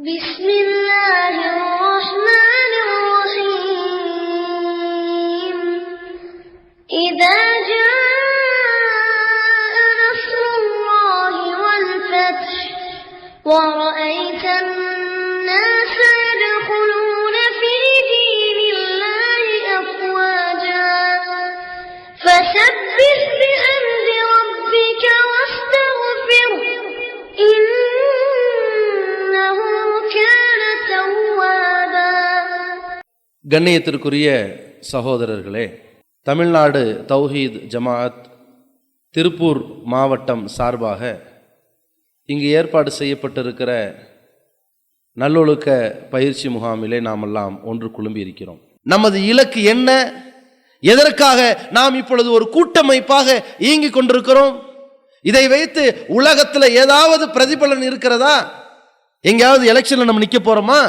بسم الله الرحمن الرحيم إذا جاء نصر الله والفتح ورأيت الناس يدخلون في دين الله أفواجا فسبح بحمد ربك واستغفره إنه كان توابا. கண்ணியத்திற்குரிய சகோதரர்களே, தமிழ்நாடு தௌஹீத் ஜமாஅத் திருப்பூர் மாவட்டம் சார்பாக இங்கு ஏற்பாடு செய்யப்பட்டிருக்கிற நல்லொழுக்க பயிற்சி முகாமிலே நாமெல்லாம் ஒன்று குழும்பி இருக்கிறோம். நமது இலக்கு என்ன? எதற்காக நாம் இப்பொழுது ஒரு கூட்டமைப்பாக இயங்கிக் கொண்டிருக்கிறோம்? இதை வைத்து உலகத்தில் ஏதாவது பிரதிபலன் இருக்கிறதா? எங்கேயாவது எலெக்ஷன்ல நம்ம நிற்க போறோமா?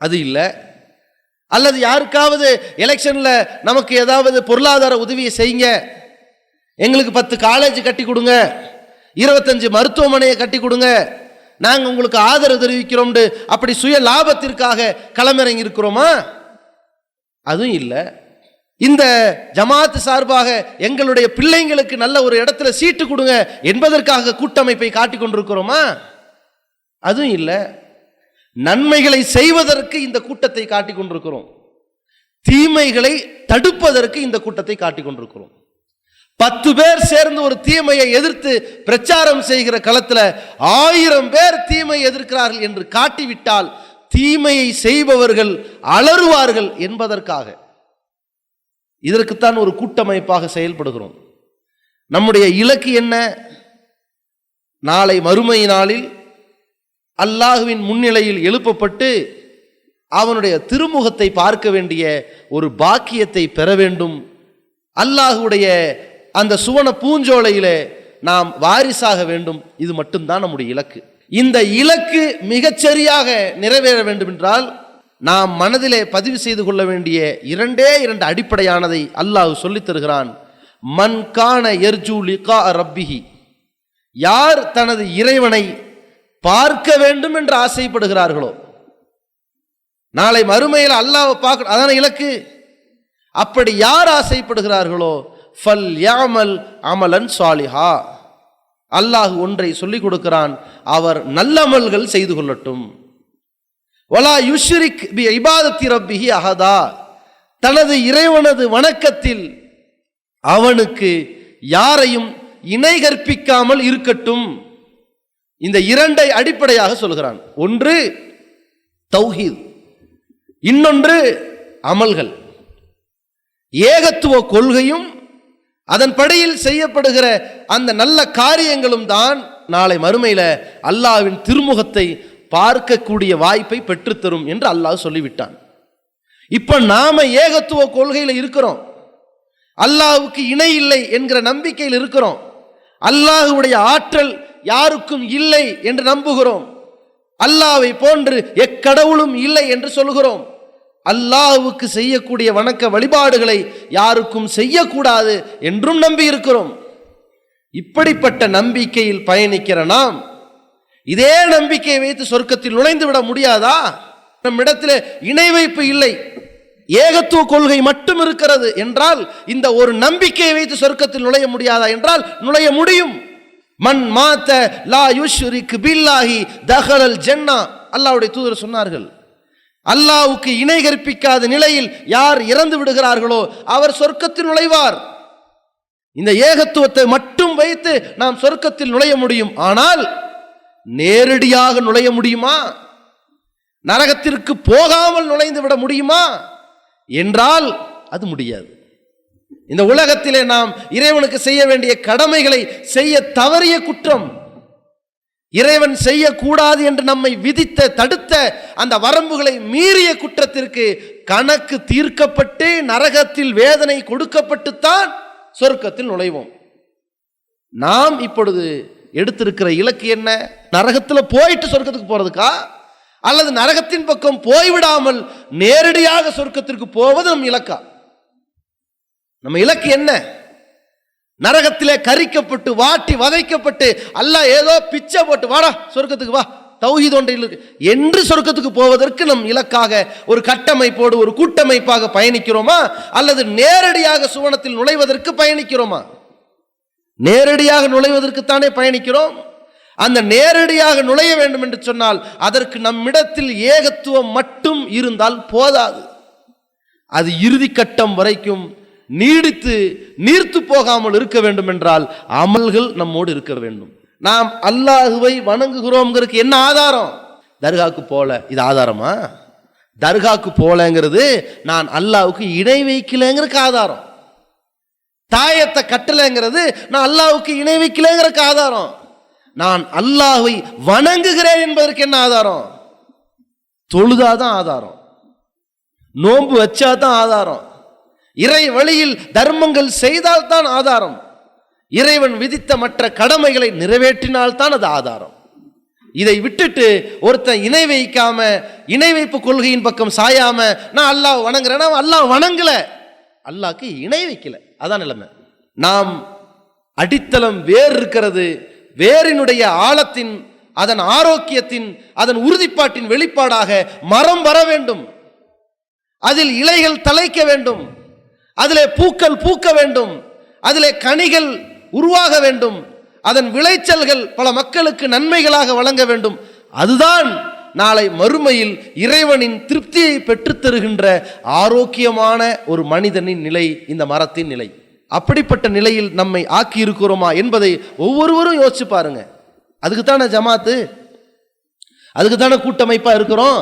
அது இல்லை. அல்லது யாருக்காவது எலெக்ஷன்ல நமக்கு ஏதாவது பொருளாதார உதவியை செய்யுங்க, எங்களுக்கு 10 காலேஜ் கட்டி கொடுங்க, 25 மருத்துவமனையை கட்டி கொடுங்க, நாங்கள் உங்களுக்கு ஆதரவு தெரிவிக்கிறோம், அப்படி சுய லாபத்திற்காக களமிறங்கி இருக்கிறோமா? அதுவும் இல்லை. இந்த ஜமாத் சார்பாக எங்களுடைய பிள்ளைங்களுக்கு நல்ல ஒரு இடத்துல சீட்டு கொடுங்க என்பதற்காக கூட்டமைப்பை காட்டிக் கொண்டிருக்கிறோமா? அதுவும் இல்லை. நன்மைகளை செய்வதற்கு இந்த கூட்டத்தை காட்டிக் கொண்டிருக்கிறோம், தீமைகளை தடுப்பதற்கு இந்த கூட்டத்தை காட்டிக் கொண்டிருக்கிறோம். 10 பேர் சேர்ந்து ஒரு தீமையை எதிர்த்து பிரச்சாரம் செய்கிற களத்தில் 1000 பேர் தீமையை எதிர்க்கிறார்கள் என்று காட்டிவிட்டால் தீமையை செய்பவர்கள் அலறுவார்கள் என்பதற்காக இதற்குத்தான் ஒரு கூட்டமைப்பாக செயல்படுகிறோம். நம்முடைய இலக்கு என்ன? நாளை மறுமை நாளில் அல்லாஹுவின் முன்னிலையில் எழுப்பப்பட்டு அவனுடைய திருமுகத்தை பார்க்க வேண்டிய ஒரு பாக்கியத்தை பெற வேண்டும். அல்லாஹுடைய அந்த சுவன பூஞ்சோலையிலே நாம் வாரிசாக வேண்டும். இது மட்டும்தான் நம்முடைய இலக்கு. இந்த இலக்கு மிகச்சரியாக நிறைவேற வேண்டும் என்றால் நாம் மனதிலே பதிவு செய்து கொள்ள வேண்டிய 2 அடிப்படையானதை அல்லாஹ் சொல்லித் தருகிறான். மன் கான யர்ஜூ லிகா ரப்பிஹி, யார் தனது இறைவனை பார்க்க வேண்டும் என்று ஆசைப்படுகிறார்களோ, நாளை மறுமையில் அல்லாஹ்வை பார்க்க, அதான இலக்கு. அப்படி யார் ஆசைப்படுகிறார்களோ ஃபல் யாமல் அமலன் சாலிஹா, அல்லாஹ் ஒன்றை சொல்லிக் கொடுக்கிறான், அவர் நல்லமல்கள் செய்து கொள்ளட்டும். வலா யுஷ்ரிக் பி இபாதத்தி ரப்பிஹி அஹதா, தனது இறைவனது வணக்கத்தில் அவனுக்கு யாரையும் இணை கற்பிக்காமல் இருக்கட்டும். இந்த 2 அடிப்படையாக சொல்கிறான். ஒன்று தௌஹீத், இன்னொன்று அமல்கள். ஏகத்துவ கொள்கையும் அதன் படியில் செய்யப்படுகிற அந்த நல்ல காரியங்களும் தான் நாளை மறுமையில அல்லாஹ்வின் திருமுகத்தை பார்க்கக்கூடிய வாய்ப்பை பெற்றுத்தரும் என்று அல்லாஹ் சொல்லிவிட்டான். இப்ப நாம ஏகத்துவ கொள்கையில் இருக்கிறோம், அல்லாஹ்வுக்கு இணை இல்லை என்கிற நம்பிக்கையில் இருக்கிறோம், அல்லாஹ்வுடைய ஆற்றல் யாருக்கும் இல்லை என்று நம்புகிறோம், அல்லாஹ்வை போன்று எக்கடவுளும் இல்லை என்று சொல்கிறோம், அல்லாஹ்வுக்கு செய்யக்கூடிய வணக்க வழிபாடுகளை யாருக்கும் செய்யக்கூடாது என்றும் நம்பி இருக்கிறோம். இப்படிப்பட்ட நம்பிக்கையில் பயணிக்கிற நாம் இதே நம்பிக்கையை வைத்து சொர்க்கத்தில் நுழைந்து விட முடியாதா? நம்மிடத்தில் இணை வைப்பு இல்லை, ஏகத்துவ கொள்கை மட்டும் இருக்கிறது என்றால் இந்த ஒரு நம்பிக்கையை வைத்து சொர்க்கத்தில் நுழைய முடியாதா என்றால் நுழைய முடியும். மன் மாத்த லா யுஷ்ரிக் பில்லாஹி தஹலல் ஜன்னா, அல்லாஹ்வுடைய தூதர் சொன்னார்கள், அல்லாஹ்வுக்கு இணை கற்பிக்காத நிலையில் யார் இறந்து விடுகிறார்களோ அவர் சொர்க்கத்தில் நுழைவார். இந்த ஏகத்துவத்தை மட்டும் வைத்து நாம் சொர்க்கத்தில் நுழைய முடியும். ஆனால் நேரடியாக நுழைய முடியுமா? நரகத்திற்கு போகாமல் நுழைந்து விட முடியுமா என்றால் அது முடியாது. இந்த உலகத்திலே நாம் இறைவனுக்கு செய்ய வேண்டிய கடமைகளை செய்ய தவறிய குற்றம், இறைவன் செய்யக்கூடாது என்று நம்மை விதித்த தடுத்த அந்த வரம்புகளை மீறிய குற்றத்திற்கு கணக்கு தீர்க்கப்பட்டு நரகத்தில் வேதனை கொடுக்கப்பட்டுத்தான் சொர்க்கத்தில் நுழைவோம். நாம் இப்பொழுது எடுத்திருக்கிற இலக்கு என்ன? நரகத்தில் போயிட்டு சொர்க்கத்துக்கு போறதுக்கா, அல்லது நரகத்தின் பக்கம் போய்விடாமல் நேரடியாக சொர்க்கத்திற்கு போவது நம் இலக்கா? நம்ம இலக்கு என்ன? நரகத்திலே கரிக்கப்பட்டு வாட்டி வதைக்கப்பட்டு அல்லாஹ் ஏதோ பிச்சை போட்டு வாடா சொர்க்கத்துக்கு வா தௌஹீத் ஒன்றில் என்று சொர்க்கத்துக்கு போவதற்கு நம் இலக்காக ஒரு கட்டமைப்போடு ஒரு கூட்டமைப்பாக பயணிக்கிறோமா, அல்லது நேரடியாக சுவனத்தில் நுழைவதற்கு பயணிக்கிறோமா? நேரடியாக நுழைவதற்குத்தானே பயணிக்கிறோம். அந்த நேரடியாக நுழைய வேண்டும் என்று சொன்னால் அதற்கு நம்மிடத்தில் ஏகத்துவம் மட்டும் இருந்தால் போதாது. அது இறுதி கட்டம் வரைக்கும் நீடித்து நீர்த்து போகாமல் இருக்க வேண்டும் என்றால் அமல்கள் நம்மோடு இருக்க வேண்டும். நாம் அல்லாஹுவை வணங்குகிறோம்ங்கிறதுக்கு என்ன ஆதாரம்? தர்காவுக்கு போல, இது ஆதாரமா? தர்காவுக்கு போலங்கிறது நான் அல்லாஹ்வுக்கு இணை வைக்கலங்கிறதுக்கு ஆதாரம். தாயத்தை கட்டலைங்கிறது நான் அல்லாஹ்வுக்கு இணை வைக்கலங்கிறதுக்கு ஆதாரம். நான் அல்லாஹ்வை வணங்குகிறேன் என்பதற்கு என்ன ஆதாரம்? தொழுதாதான் ஆதாரம், நோன்பு வச்சாதான் ஆதாரம், இறை வழியில் தர்மங்கள் செய்தால்தான் ஆதாரம், இறைவன் விதித்த மற்ற கடமைகளை நிறைவேற்றினால்தான் அது ஆதாரம். இதை விட்டுட்டு ஒருத்தன் இணை வைக்காம, இணை வைப்பு கொள்கையின் பக்கம் சாயாம நான் அல்லாஹ் வணங்குறேன், அல்லாஹ் வணங்கல, அல்லாஹ்க்கு இணை வைக்கல, அதான் நிலைமை. நாம் அடித்தளம் வேர் இருக்கிறது, வேரினுடைய ஆழத்தின், அதன் ஆரோக்கியத்தின், அதன் உறுதிப்பாட்டின் வெளிப்பாடாக மரம் வர வேண்டும், அதில் இலைகள் தழைக்க வேண்டும், அதிலே பூக்கள் பூக்க வேண்டும், அதிலே கனிகள் உருவாக வேண்டும், அதன் விளைச்சல்கள் பல மக்களுக்கு நன்மைகளாக வழங்க வேண்டும். அதுதான் நாளை மறுமையில் இறைவனின் திருப்தியை பெற்றுத் தருகின்ற ஆரோக்கியமான ஒரு மனிதனின் நிலை, இந்த மரத்தின் நிலை. அப்படிப்பட்ட நிலையில் நம்மை ஆக்கி இருக்கிறோமா என்பதை ஒவ்வொருவரும் யோசிச்சு பாருங்க. அதுக்குத்தானே ஜமாத்து, அதுக்குத்தானே கூட்டமைப்பா இருக்கிறோம்.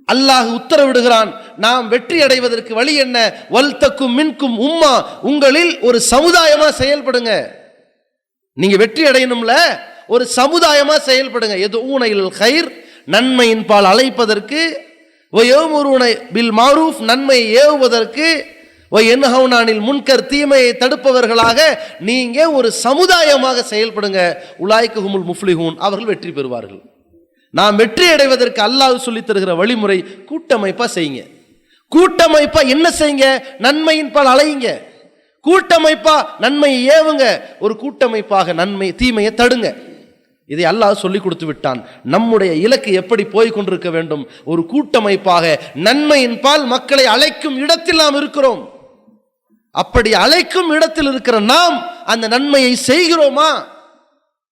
அல்லாஹ் உத்தரவிடுகிறான், நாம் வெற்றி அடைவதற்கு வழி என்ன? வல்தக்கும் மின்கும் உம்மா, உங்களில் ஒரு சமுதாயமா செயல்படுங்க. நீங்க வெற்றி அடையணும்ல, ஒரு சமுதாயமா செயல்படுங்க. எதுஊன இலல் கைர், நன்மையின் பால் அழைப்பதற்கு, வயமுருன பில் மாரூஃப், நன்மையை ஏவுவதற்கு, வயன்ஹவுனானில் முன்கர், தீமையை தடுப்பவர்களாக நீங்க ஒரு சமுதாயமாக செயல்படுங்க. உலாய்க ஹுமுல் முஃப்லிஹூன், அவர்கள் வெற்றி பெறுவார்கள். நாம் வெற்றி அடைவதற்கு அல்லாஹ் சொல்லித் தருகிற வழிமுறை கூட்டமைப்பா செய்யுங்க. கூட்டமைப்பா என்ன செய்யுங்க? நன்மையின் பால் அலையுங்க. கூட்டமைப்பா நன்மையை ஏவுங்க. ஒரு கூட்டமைப்பாக நன்மை தீமையை தடுங்க. இதை அல்லாஹ் சொல்லி கொடுத்து விட்டான். நம்முடைய இலக்கு எப்படி போய் கொண்டிருக்க வேண்டும்? ஒரு கூட்டமைப்பாக நன்மையின் பால் மக்களை அழைக்கும் இடத்தில் நாம் இருக்கிறோம். அப்படி அழைக்கும் இடத்தில் இருக்கிற நாம் அந்த நன்மையை செய்கிறோமா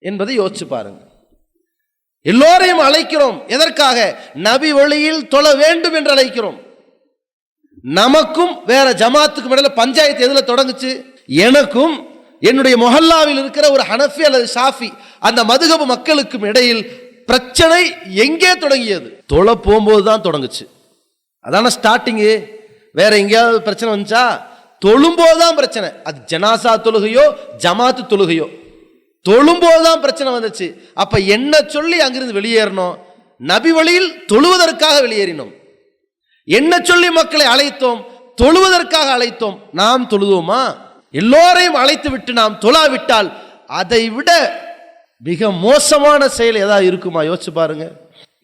என்பதை யோசிச்சு பாருங்க. எல்லோரையும் அழைக்கிறோம். எதற்காக? நபி வழியில் தொழ வேண்டும் என்று அழைக்கிறோம். நமக்கும் வேற ஜமாத்துக்கும் இடையில பஞ்சாயத்து எதுல தொடங்குச்சு? எனக்கும் என்னுடைய மொஹல்லாவில் இருக்கிற ஒரு ஹனஃபி அல்லது ஷாஃபி அந்த மதுஹப் மக்களுக்கும் இடையில் பிரச்சனை எங்கே தொடங்கியது? தொழ போகும்போது தான் தொடங்குச்சு. அதான ஸ்டார்டிங்கு. வேற எங்கேயாவது பிரச்சனை வந்துச்சா? தொழும்போதுதான் பிரச்சனை. அது ஜனாசா தொழுகையோ ஜமாத்து தொழுகையோ, தொழும்போதுதான் பிரச்சனை வந்துச்சு. அப்ப என்ன சொல்லி அங்கிருந்து வெளியேறணும்? நபி வழியில் தொழுவதற்காக வெளியேறினோம். என்ன சொல்லி மக்களை அழைத்தோம்? தொழுவதற்காக அழைத்தோம். நாம் தொழுவோமா? எல்லோரையும் அழைத்து விட்டு நாம் தொழாவிட்டால் அதை விட மிக மோசமான செயல் ஏதாவது இருக்குமா? யோசிச்சு பாருங்க.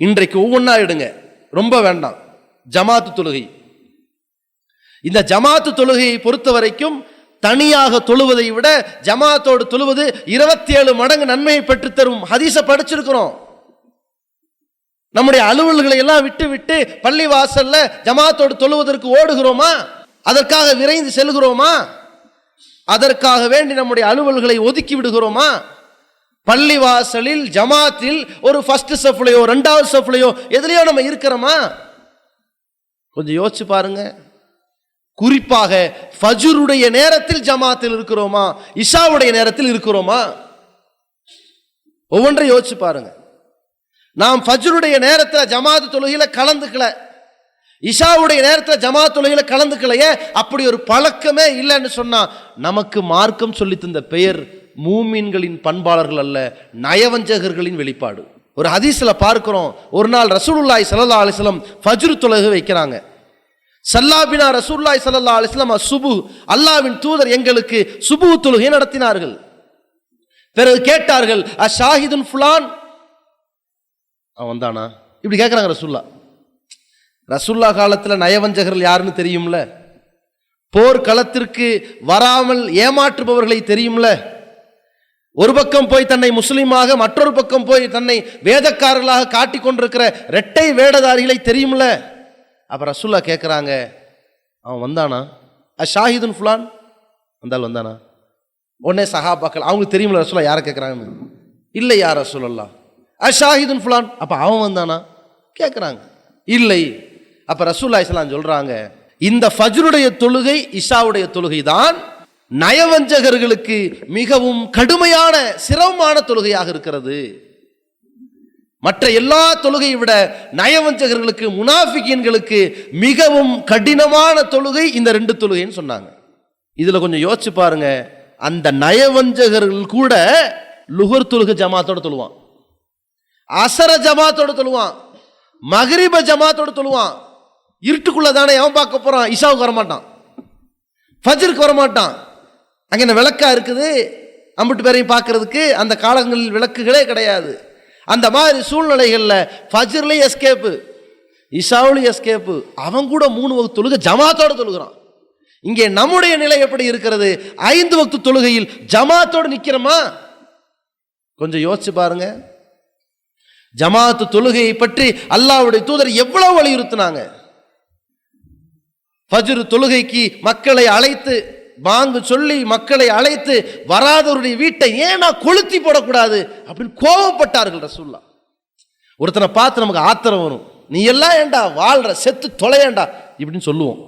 இன்றைக்கு ஒவ்வொன்றா எடுங்க, ரொம்ப வேண்டாம். ஜமாத்து தொழுகை, இந்த ஜமாத்து தொழுகையை பொறுத்த வரைக்கும் தனியாக தொழுவதை விட ஜமாத்தோடு தொழுவது 27 மடங்கு நன்மையை பெற்றுத்தரும் ஹதீஸை படிச்சிருக்கிறோம். நம்முடைய அலுவல்களை எல்லாம் விட்டு விட்டு பள்ளி வாசல்ல ஜமாத்தோடு தொழுவதற்கு ஓடுகிறோமா? அதற்காக விரைந்து செல்கிறோமா? அதற்காக வேண்டி நம்முடைய அலுவல்களை ஒதுக்கி விடுகிறோமா? பள்ளி வாசலில் ஜமாத்தில் ஒரு ஃபர்ஸ்ட் சஃப்லையோ ரெண்டாவது சஃப்லையோ எதுலையோ நம்ம இருக்கிறோமா? கொஞ்சம் யோசிச்சு பாருங்க. குறிப்பாக ஃபஜ்ருடைய நேரத்தில் ஜமாத்தில் இருக்கிறோமா? இஷாவுடைய நேரத்தில் இருக்கிறோமா? ஒவ்வொன்றை யோசிச்சு பாருங்க. நாம் ஃபஜ்ருடைய நேரத்தில் ஜமாத்து தொழுகையில கலந்துக்கல, இஷாவுடைய நேரத்தில் ஜமாத் தொழுகையில கலந்துக்கலையே. அப்படி ஒரு பழக்கமே இல்லைன்னு சொன்னா நமக்கு மார்க்கம் சொல்லி தந்த பெயர் மூமின்களின் பண்பாளர்கள் அல்ல, நயவஞ்சகர்களின் வெளிப்பாடு. ஒரு ஹதீஸ்ல பார்க்கிறோம், ஒரு நாள் ரசூலுல்லாஹி ஸல்லல்லாஹு அலைஹி வஸல்லம் ஃபஜ்ர் தொழுகை வைக்கிறாங்க. சல்லாபினா ரசூலுல்லாஹி ஸல்லல்லாஹு அலைஹி வஸல்லம் சுபு, அல்லாஹ்வின் தூதர் எங்களுக்கு சுபு தொழுகை நடத்தினார்கள். பிறகு கேட்டார்கள், அஷாஹிதுன் ஃபுலான், அவன் வந்தானா? இப்படி கேட்கிறாங்க ரசூல்லா. ரசூல்லா காலத்தில் நயவஞ்சகர்கள் யாருன்னு தெரியும்ல, போர்க்களத்திற்கு வராமல் ஏமாற்றுபவர்களை தெரியும்ல. ஒரு பக்கம் போய் தன்னை முஸ்லீமாக, மற்றொரு பக்கம் போய் தன்னை வேதக்காரர்களாக காட்டிக் கொண்டிருக்கிற இரட்டை வேடதாரிகளை தெரியும்ல. அப்ப ரசூலுல்லாஹ் கேட்குறாங்க, அவன் வந்தானா? ஷாஹிதுன் ஃபுலான் வந்தால் வந்தானா? உடனே சஹாபாக்கள் அவங்களுக்கு தெரியும்ல ரசூலுல்லாஹ் யாரை கேட்குறாங்கன்னு. இல்லை யா ரசூலல்லாஹ். ஷாஹிதுன் ஃபுலான், அப்போ அவன் வந்தானா கேட்குறாங்க. இல்லை. அப்போ ரசூலுல்லாஹி ஸல்லல்லாஹு அலைஹி வஸல்லம் சொல்கிறாங்க, இந்த ஃபஜ்ருடைய தொழுகை இஷாவுடைய தொழுகை தான் நயவஞ்சகர்களுக்கு மிகவும் கடுமையான சிரமமான தொழுகையாக இருக்கிறது. மற்ற எல்லா தொழுகையை விட நயவஞ்சகர்களுக்கு, முனாஃபிகீன்களுக்கு மிகவும் கடினமான தொழுகை இந்த 2 தொழுகைன்னு சொன்னாங்க. இதுல கொஞ்சம் யோசிச்சு பாருங்க, அந்த நயவஞ்சகர்கள் கூட லுஹர் தொழுகை ஜமாத்தோட தொழுவான், அசர ஜமாத்தோட தொழுவான், மக்ரிப ஜமாத்தோட தொழுவான். இருட்டுக்குள்ள தானே எவன் பார்க்க போறான்? இஷாவுக்கு வரமாட்டான், ஃபஜ்ருக்கு வரமாட்டான். அங்கே என்ன விளக்கா இருக்குது? அம்பிட்டு பேரையும் பார்க்கறதுக்கு அந்த காலங்களில் விளக்குகளே கிடையாது. அந்த மாதிரி சூழ்நிலைகளில் ஃபஜ்ர்லையும் எஸ்கேப்பு, இஷாவுலையும் எஸ்கேப்பு. அவன் கூட 3 வக்து தொழுகை ஜமாத்தோடு தொழுகிறான். இங்கே நம்முடைய நிலை எப்படி இருக்கிறது? 5 வக்து தொழுகையில் ஜமாத்தோடு நிற்கிறோமா? கொஞ்சம் யோசிச்சு பாருங்க. ஜமாத்து தொழுகையை பற்றி அல்லாஹ்வுடைய தூதர் எவ்வளவு வலியுறுத்தினாங்க. ஃபஜ்ர் தொழுகைக்கு மக்களை அழைத்து, பாங்கு சொல்லி மக்களை அழைத்து, வராதவருடைய வீட்டை ஏன் நான் கொளுத்தி போடக்கூடாது அப்படின்னு கோபப்பட்டார்கள் ரசூலுல்லாஹ். ஒருத்தனை பார்த்து நமக்கு ஆத்திரம் வரும், நீ எல்லாம் ஏண்டா வாழ்ற, செத்து தொலையேண்டா இப்படின்னு சொல்லுவோம்.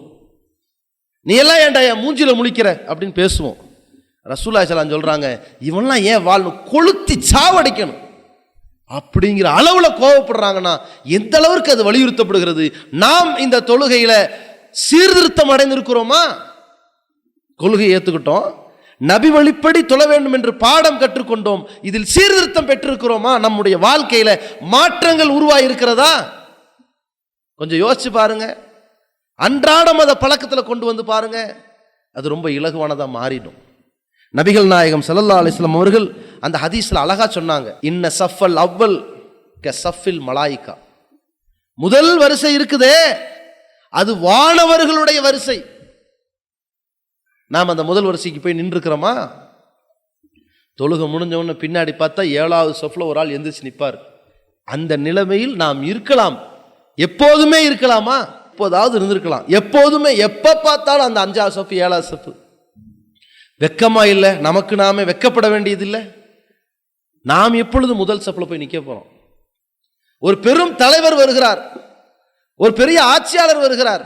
நீ எல்லாம் ஏண்டா என் மூஞ்சில முழிக்கிற அப்படின்னு பேசுவோம். ரசூலுல்லாஹி ஸல்லல்லாஹு அலைஹி வஸல்லம் சொல்றாங்க, இவன்லாம் ஏன் வாழணும், கொளுத்தி சாவடிக்கணும் அப்படிங்கிற அளவுல கோபப்படுறாங்கன்னா எந்த அளவுக்கு அது வலியுறுத்தப்படுகிறது. நாம் இந்த தொழுகையில சீர்திருத்தம் அடைந்திருக்கிறோமா? கொள்கையை ஏற்றுக்கிட்டோம், நபி வழிப்படி தொழ வேண்டும் என்று பாடம் கற்றுக்கொண்டோம், இதில் சீர்திருத்தம் பெற்றிருக்கிறோமா? நம்முடைய வாழ்க்கையில மாற்றங்கள் உருவாகி இருக்கிறதா? கொஞ்சம் யோசிச்சு பாருங்க. அன்றாடம் அதை பழக்கத்தில் கொண்டு வந்து பாருங்க, அது ரொம்ப இலகுவானதா மாறிடும். நபிகள் நாயகம் ஸல்லல்லாஹு அலைஹி வஸல்லம் அவர்கள் அந்த ஹதீஸ்ல அழகா சொன்னாங்க, இன்ன சஃபல் அவ்வல் க சஃபில் மலாயிகா. முதல் வரிசை இருக்குதே அது வானவர்களுடைய வரிசை. நாம் அந்த முதல் வரிசைக்கு போய் நின்றுக்கிறோமா? தொழுகை முடிஞ்ச உடனே பின்னாடி பார்த்தா 7வது சஃப்ல ஒரு ஆள் எந்திரிச்சு நிற்பார். அந்த நிலைமையில் நாம் இருக்கலாம். எப்போதுமே இருக்கலாமா? எப்போதாவது இருந்திருக்கலாம். எப்போதுமே எப்ப பார்த்தாலும் அந்த 5வது சஃப் 7வது சஃப் வெக்கமா இல்லை? நமக்கு நாமே வெக்கப்பட வேண்டியது இல்லை? நாம் எப்பொழுது முதல் சஃப்ல போய் நிற்க போறோம்? ஒரு பெரும் தலைவர் வருகிறார், ஒரு பெரிய ஆட்சியாளர் வருகிறார்,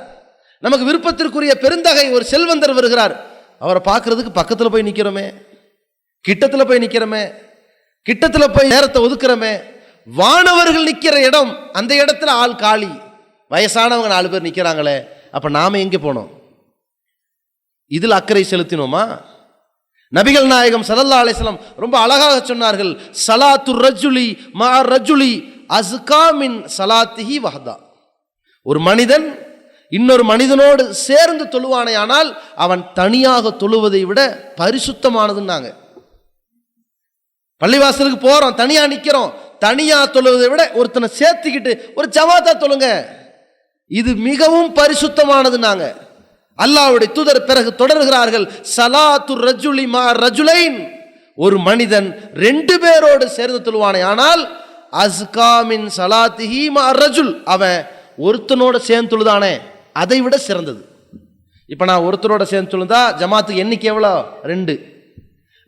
நமக்கு விருப்பத்திற்குரிய பெருந்தகை ஒரு செல்வந்தர் வருகிறார், அவரை பார்க்கறதுக்கு பக்கத்தில் போய் நிற்கிறோமே, கிட்டத்தில் போய் நிற்கிறோமே, கிட்டத்தில் போய் நேரத்தை ஒதுக்குறோமே. வானவர்கள் நிற்கிற இடம், அந்த இடத்துல ஆள் காலி, வயசானவங்க 4 பேர் நிற்கிறாங்களே, அப்ப நாம எங்கே போனோம்? இதில் அக்கறை செலுத்தினோமா? நபிகள் நாயகம் ஸல்லல்லாஹு அலைஹி வஸல்லம் ரொம்ப அழகாக சொன்னார்கள், ஸலாத்து ரஜுலி மா ரஜுலி அஸ்கா மின் ஸலாத்திஹி வஹதா. ஒரு மனிதன் இன்னொரு மனிதனோடு சேர்ந்து தொழுவானேயானால் அவன் தனியாக தொழுவதை விட பரிசுத்தமானதுன்னாங்க. பள்ளிவாசலுக்கு போறோம், தனியா நிக்கிறோம், தனியா தொழுவதை விட ஒருத்தனை சேர்த்துக்கிட்டு ஒரு ஜமாத்தா தொழுங்க, இது மிகவும் பரிசுத்தமானதுன்னாங்க. அல்லாஹ்வுடைய தூதர் பிறகு தொடர்கிறார்கள், ஸலாத்து ரஜுலி மா ரஜுலைன். ஒரு மனிதன் 2 பேரோடு சேர்ந்து தொழுவானே ஆனால் அஸ்கா மின் ஸலாத்திஹி மா ரஜுல், அவன் ஒருத்தனோட சேர்ந்து தொழுதானே அதை விட சிறந்தது. இப்போ நான் ஒருத்தரோட சேர்ந்து தொழுதா ஜமாத்துக்கு எண்ணிக்கை எவ்வளோ? 2.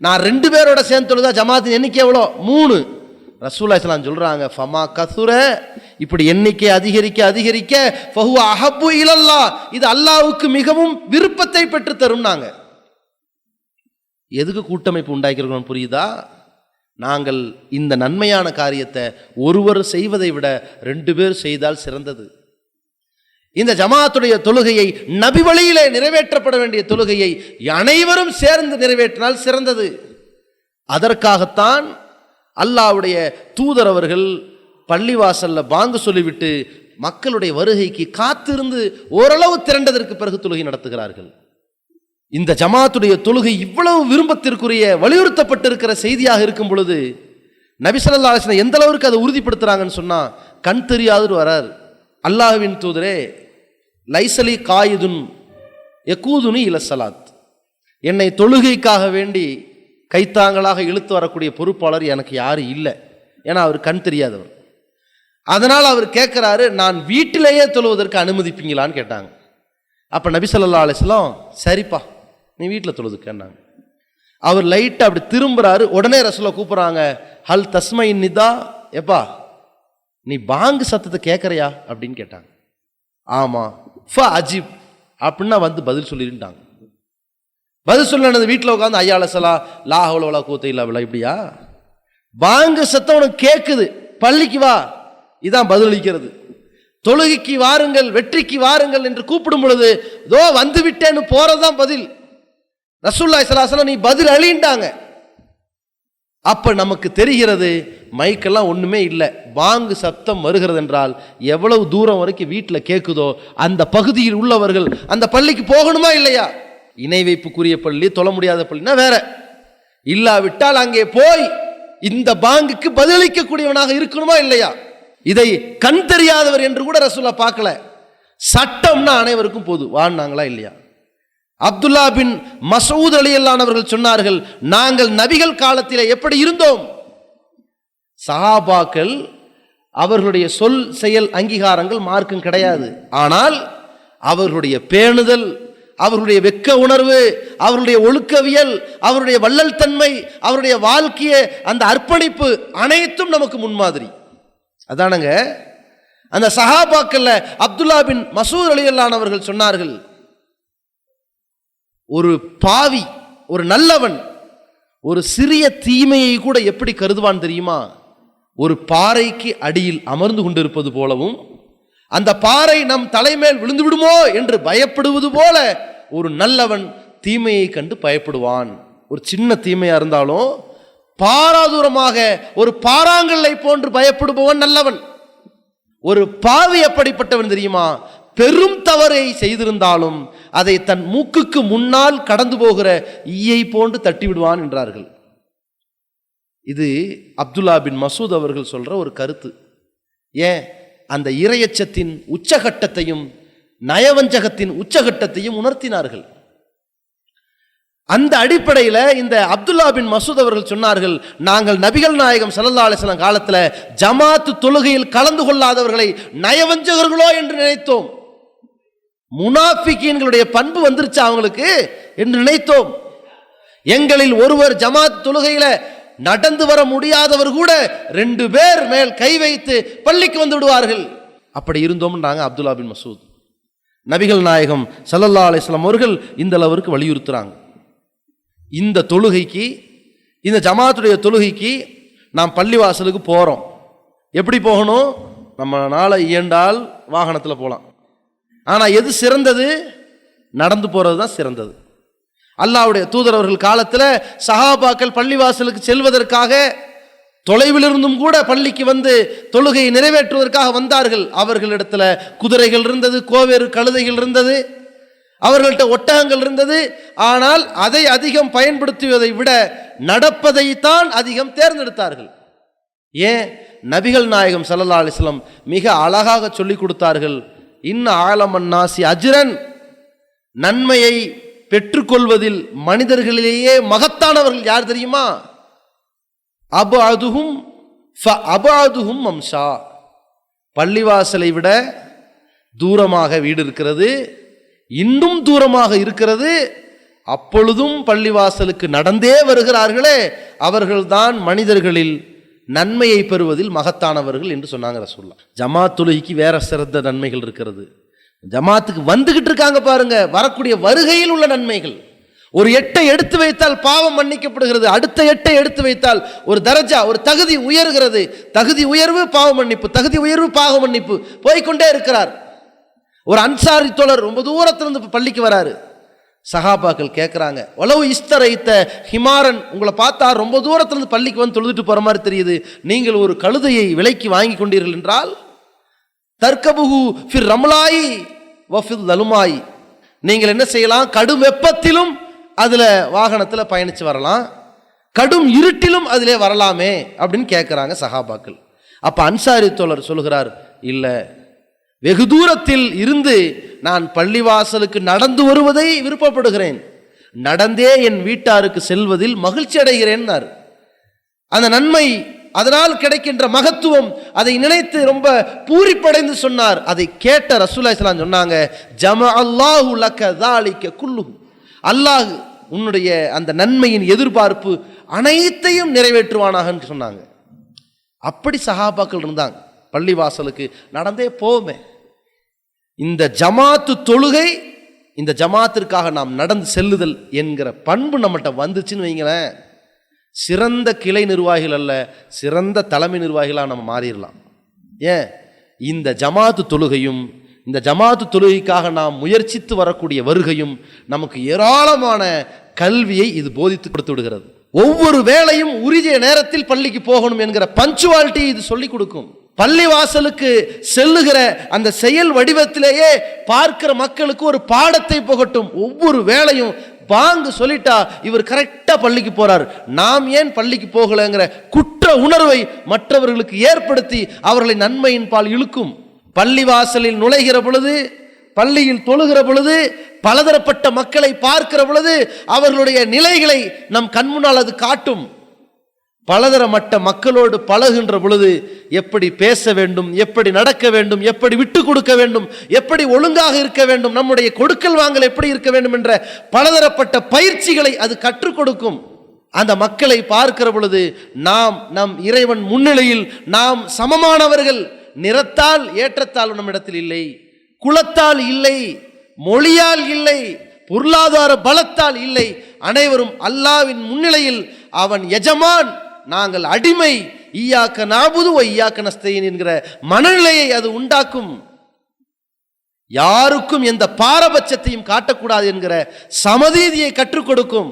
நான் 2 பேரோட சேர்ந்து தொழுதா ஜமாத்து எண்ணிக்கை எவ்வளோ? 3. ரசூலுல்லாஹி ஸல்லல்லாஹு அலைஹி வஸல்லம் சொல்றாங்க, ஃபமா கசுர, இப்படி எண்ணிக்கை அதிகரிக்க அதிகரிக்க ஃபஹுவ அஹப்பு இலல்லாஹ், இது அல்லாஹ்வுக்கு மிகவும் விருப்பத்தை பெற்று தரும்னாங்க. எதுக்கு கூட்டமைப்பு உண்டாக்கியிருக்கோம் புரியுதா? நாங்கள் இந்த நன்மையான காரியத்தை ஒருவர் செய்வதை விட 2 பேர் செய்தால் சிறந்தது. இந்த ஜமாத்துடைய தொழுகையை, நபி வழியிலே நிறைவேற்றப்பட வேண்டிய தொழுகையை அனைவரும் சேர்ந்து நிறைவேற்றினால் சிறந்தது. அதற்காகத்தான் அல்லாஹ்வுடைய தூதர் அவர்கள் பள்ளிவாசல்ல பாங்கு சொல்லிவிட்டு மக்களுடைய வருகைக்கு காத்திருந்து ஓரளவு திரண்டதற்கு பிறகு தொழுகை நடத்துகிறார்கள். இந்த ஜமாத்துடைய தொழுகை இவ்வளவு விரும்பத்திற்குரிய வலியுறுத்தப்பட்டிருக்கிற செய்தியாக இருக்கும் பொழுது நபி ஸல்லல்லாஹு அலைஹி வஸல்லம் எந்த அளவுக்கு அதை உறுதிப்படுத்துறாங்கன்னு சொன்னா, கண் தெரியாதவர் வரார், அல்லாஹ்வின் தூதரே லைசலி காயிதுன் யகூதுனி இல ஸலாத், என்னை தொழுகைக்காக வேண்டி கைத்தாங்களாக இழுத்து வரக்கூடிய பொறுப்பாளர் எனக்கு யாரும் இல்லை. ஏன்னா அவர் கண் தெரியாதவர். அதனால் அவர் கேட்குறாரு, நான் வீட்டிலேயே தொழுவதற்கு அனுமதிப்பீங்களான்னு கேட்டாங்க. அப்போ நபி ஸல்லல்லாஹு அலைஹி வஸல்லம் சரிப்பா நீ வீட்டில் தொழுதுக்கன்னாங்க. அவர் லைட்டாக அப்படி திரும்புறாரு. உடனே ரசூலை கூப்பிட்றாங்க, ஹல் தஸ்மைன் நிதா, எப்பா நீ பாங்கு சத்தத்தை கேட்குறியா அப்படின்னு கேட்டாங்க. ஆமாம். ஃப அஜிப் அப்படின்னா வந்து பதில் சொல்லிருந்தாங்க. பதில் சொன்னது வீட்டில் உட்காந்து ஐயா அலசலா லா ஹவுல வலா குவத்த இல்லா பில்லா, இப்படியா பாங்கு சத்தம் உனக்கு கேட்குது, பள்ளிக்கு வா, இதான் பதிலளிக்கிறது. தொழுகைக்கு வாருங்கள், வெற்றிக்கு வாருங்கள் என்று கூப்பிடும் பொழுது இதோ வந்து விட்டேன்னு போறதுதான் பதில். ரசூலுல்லாஹி ஸல்லல்லாஹு அலைஹி வஸல்லம் நீ பதில் அழிண்டாங்க. அப்ப நமக்கு தெரிகிறது மைக்கெல்லாம் ஒண்ணுமே இல்லை. பாங்கு சத்தம் வருகிறது என்றால் எவ்வளவு தூரம் வரைக்கும் வீட்டில் கேட்குதோ அந்த பகுதியில் உள்ளவர்கள் அந்த பள்ளிக்கு போகணுமா இல்லையா? இணை வைப்புக்குரிய பள்ளி, தொழ முடியாத பள்ளினா வேற, இல்லாவிட்டால் அங்கே போய் இந்த பாங்குக்கு பதிலளிக்கக்கூடியவனாக இருக்கணுமா இல்லையா? இதை கண் தெரியாதவர் என்று கூட ரசூலா பார்க்கல. சட்டம்னா அனைவருக்கும் பொது, வாழ்நாங்களா இல்லையா? அப்துல்லா பின் மசூத் ரலியல்லாஹு அவர்கள் சொன்னார்கள், நாங்கள் நபிகள் காலத்திலே எப்படி இருந்தோம்? சஹாபாக்கள் அவர்களுடைய சொல் செயல் அங்கீகாரங்கள் மார்க்கம் கிடையாது. ஆனால் அவர்களுடைய பேணுதல், அவருடைய வெக்க உணர்வு, அவருடைய ஒழுக்கவியல், அவருடைய வள்ளல் தன்மை, அவருடைய வாழ்க்கைய அந்த அர்ப்பணிப்பு அனைத்தும் நமக்கு முன்மாதிரி. அதானங்க அந்த சஹாபாக்கள்ல அப்துல்லா பின் மசூத் ரலியல்லாஹு அவர்கள் சொன்னார்கள், ஒரு பாவி, ஒரு நல்லவன் ஒரு சிறிய தீமையை கூட எப்படி கருதுவான் தெரியுமா? ஒரு பாறைக்கு அடியில் அமர்ந்து கொண்டிருப்பது போலவும், அந்த பாறை நம் தலைமேல் விழுந்து விடுமோ என்று பயப்படுவது போல ஒரு நல்லவன் தீமையை கண்டு பயப்படுவான். ஒரு சின்ன தீமையா இருந்தாலும் பாராதூரமாக ஒரு பாறாங்கல்லை போன்று பயப்படுபவன் நல்லவன். ஒரு பாவி எப்படிப்பட்டவன் தெரியுமா? பெரும் தவறை செய்திருந்தாலும் அதை தன் மூக்குக்கு முன்னால் கடந்து போகிற ஈயை போன்று தட்டி விடுவான் என்றார்கள். இது அப்துல்லா பின் மசூத் அவர்கள் சொல்ற ஒரு கருத்து. ஏன்? அந்த இறையச்சத்தின் உச்சகட்டத்தையும் நயவஞ்சகத்தின் உச்சகட்டத்தையும் உணர்த்தினார்கள். அந்த அடிப்படையில் இந்த அப்துல்லா பின் மசூத் அவர்கள் சொன்னார்கள், நாங்கள் நபிகள் நாயகம் ஸல்லல்லாஹு அலைஹி வஸல்லம் காலத்தில் ஜமாத்து தொழுகையில் கலந்து கொள்ளாதவர்களை நயவஞ்சகர்களோ என்று நினைத்தோம். முனாஃபிகீன்களுடைய பண்பு வந்துருச்சு அவங்களுக்கு என்று நினைத்தோம். எங்களில் ஒருவர் ஜமாத் தொழுகையில நடந்து வர முடியாதவர் கூட 2 பேர் மேல் கை வைத்து பள்ளிக்கு வந்து விடுவார்கள். அப்படி இருந்தோம்ன்றாங்க அப்துல்லா பின் மசூத். நபிகள் நாயகம் ஸல்லல்லாஹு அலைஹி வஸல்லம் அவர்கள் இந்த அளவிற்கு வலியுறுத்துறாங்க. இந்த தொழுகைக்கு, இந்த ஜமாத்துடைய தொழுகைக்கு நாம் பள்ளிவாசலுக்கு போகிறோம். எப்படி போகணும்? நம்மளால் இயன்றால் வாகனத்தில் போகலாம். ஆனால் எது சிறந்தது? நடந்து போகிறது தான் சிறந்தது. அல்லாஹ்வுடைய தூதர் அவர்கள் காலத்தில் சஹாபாக்கள் பள்ளிவாசலுக்கு செல்வதற்காக தொலைவில் இருந்தும் கூட பள்ளிக்கு வந்து தொழுகையை நிறைவேற்றுவதற்காக வந்தார்கள். அவர்களிடத்துல குதிரைகள் இருந்தது, கோவேறு கழுதைகள் இருந்தது, அவர்கள்ட்ட ஒட்டகங்கள் இருந்தது. ஆனால் அதை அதிகம் பயன்படுத்துவதை விட நடப்பதைத்தான் அதிகம் தேர்ந்தெடுத்தார்கள். ஏன்? நபிகள் நாயகம் ஸல்லல்லாஹு அலைஹி வஸல்லம் மிக அழகாக சொல்லிக் கொடுத்தார்கள், இன்ன ஆலமன் நாசி அஜ்ரன், நன்மையை பெற்றுக்கொள்வதில் மனிதர்களிலேயே மகத்தானவர்கள் யார் தெரியுமா? அபஅதுஹும் மம்ஷா, பள்ளிவாசலை விட தூரமாக வீடு இருக்கிறது, இன்னும் தூரமாக இருக்கிறது, அப்பொழுதும் பள்ளிவாசலுக்கு நடந்தே வருகிறார்களே, அவர்கள்தான் மனிதர்களில் நன்மையை பெறுவதில் மகத்தானவர்கள் என்று சொன்னாங்க ரசூலுல்லாஹ். ஜமாத் தொழுகைக்கு வேற சிறந்த நன்மைகள் இருக்கிறது. ஜமாத்துக்கு வந்துகிட்டு இருக்காங்க பாருங்க, வரக்கூடிய வருகையில் உள்ள நன்மைகள். ஒரு 8 எடுத்து வைத்தால் பாவம் மன்னிக்கப்படுகிறது, அடுத்த 8 எடுத்து வைத்தால் ஒரு தரஜா, ஒரு தகுதி உயர்கிறது. தகுதி உயர்வு பாவ மன்னிப்பு, தகுதி உயர்வு பாவ மன்னிப்பு, போய்கொண்டே இருக்கிறார். ஒரு அன்சாரி தோழர் ரொம்ப தூரத்திலிருந்து பள்ளிக்கு வராரு. சஹாபாக்கள் கேட்குறாங்க, உளவு இஸ்தரைத்த ஹிமாரன், உங்களை பார்த்தா ரொம்ப தூரத்திலிருந்து பள்ளிக்கு வந்து தொழுதுட்டு போகிற மாதிரி தெரியுது, நீங்கள் ஒரு கழுதையை விலைக்கு வாங்கி கொண்டீர்கள் என்றால், தர்கபுஹு ஃபிர் ரம்லாயி வஃபில் தலுமாயி, நீங்கள் என்ன செய்யலாம்? கடும் வெப்பத்திலும் அதில் வாகனத்தில் பயணித்து வரலாம், கடும் இருட்டிலும் அதிலே வரலாமே அப்படின்னு கேட்குறாங்க சஹாபாக்கள். அப்போ அன்சாரி தோழர் சொல்கிறார், இல்லை, வெகு தூரத்தில் இருந்து நான் பள்ளிவாசலுக்கு நடந்து வருவதை விருப்பப்படுகிறேன், நடந்தே என் வீட்டாருக்கு செல்வதில் மகிழ்ச்சி அடைகிறேன்னார். அந்த நன்மை, அதனால் கிடைக்கின்ற மகத்துவம், அதை நினைத்து ரொம்ப பூரிப்படைந்து சொன்னார். அதை கேட்ட ரசூலுல்லாஹி ஸல்லல்லாஹு அலைஹி வஸல்லம் சொன்னாங்க, ஜமஅ அல்லாஹு லக ஸாலிக குல்லுஹு, அல்லாஹ் உன்னுடைய அந்த நன்மையின் எதிர்பார்ப்பு அனைத்தையும் நிறைவேற்றுவானாக என்று சொன்னாங்க. அப்படி சஹாபாக்கள் இருந்தாங்க. பள்ளிவாசலுக்கு நடந்தே போமே. இந்த ஜமாத்து தொழுகை, இந்த ஜமாத்திற்காக நாம் நடந்து செல்லுதல் என்கிற பண்பு நம்மகிட்ட வந்துச்சுன்னு வைங்களேன், சிறந்த கிளை நிர்வாகிகள் அல்ல, சிறந்த தலைமை நிர்வாகிகளாக நம்ம மாறிடலாம். ஏன்? இந்த ஜமாத்து தொழுகையும், இந்த ஜமாத்து தொழுகைக்காக நாம் முயற்சித்து வரக்கூடிய வருகையும் நமக்கு ஏராளமான கல்வியை இது போதித்து கொடுத்து விடுகிறது. ஒவ்வொரு வேளையும் உரிய நேரத்தில் பள்ளிக்கு போகணும் என்கிற பஞ்சுவாலிட்டி இது சொல்லிக் கொடுக்கும். பள்ளி வாசலுக்கு செல்லுகிற அந்த செயல் வடிவத்திலேயே பார்க்கிற மக்களுக்கு ஒரு பாடத்தை புகட்டும். ஒவ்வொரு வேளையும் பாங்கு சொல்லிட்டா இவர் கரெக்டா பள்ளிக்கு போறார், நாம் ஏன் பள்ளிக்கு போகலங்கிற குற்ற உணர்வை மற்றவர்களுக்கு ஏற்படுத்தி அவர்களை நன்மையின் பால் இழுக்கும். பள்ளி வாசலில் நுழைகிற பொழுது, பள்ளியில் தொழுகிற பொழுது, பலதரப்பட்ட மக்களை பார்க்கிற பொழுது அவர்களுடைய நிலைகளை நம் கண்முன்னால் அது காட்டும். பலதரப்பட்ட மக்களோடு பழகுகின்ற பொழுது எப்படி பேச வேண்டும், எப்படி நடக்க வேண்டும், எப்படி விட்டு கொடுக்க வேண்டும், எப்படி ஒழுங்காக இருக்க வேண்டும், நம்முடைய கொடுக்கல் வாங்கல் எப்படி இருக்க வேண்டும் என்ற பலதரப்பட்ட பயிற்சிகளை அது கற்றுக் கொடுக்கும். அந்த மக்களை பார்க்கிற பொழுது நாம் நம் இறைவன் முன்னிலையில் நாம் சமமானவர்கள். நிறத்தால் ஏற்றத்தால் நம்மிடத்தில் இல்லை, குலத்தால் இல்லை, மொழியால் இல்லை, பொருளாதார பலத்தால் இல்லை. அனைவரும் அல்லாஹ்வின் முன்னிலையில் அவன் எஜமான், நாங்கள் அடிமை. ஈயாக்க நாபுது வ ஈயாக்க நஸ்தஈன் என்கிற மனநிலையை அது உண்டாக்கும். யாருக்கும் எந்த பாரபட்சத்தையும் காட்டக்கூடாது என்கிற சமநீதியை கற்றுக் கொடுக்கும்.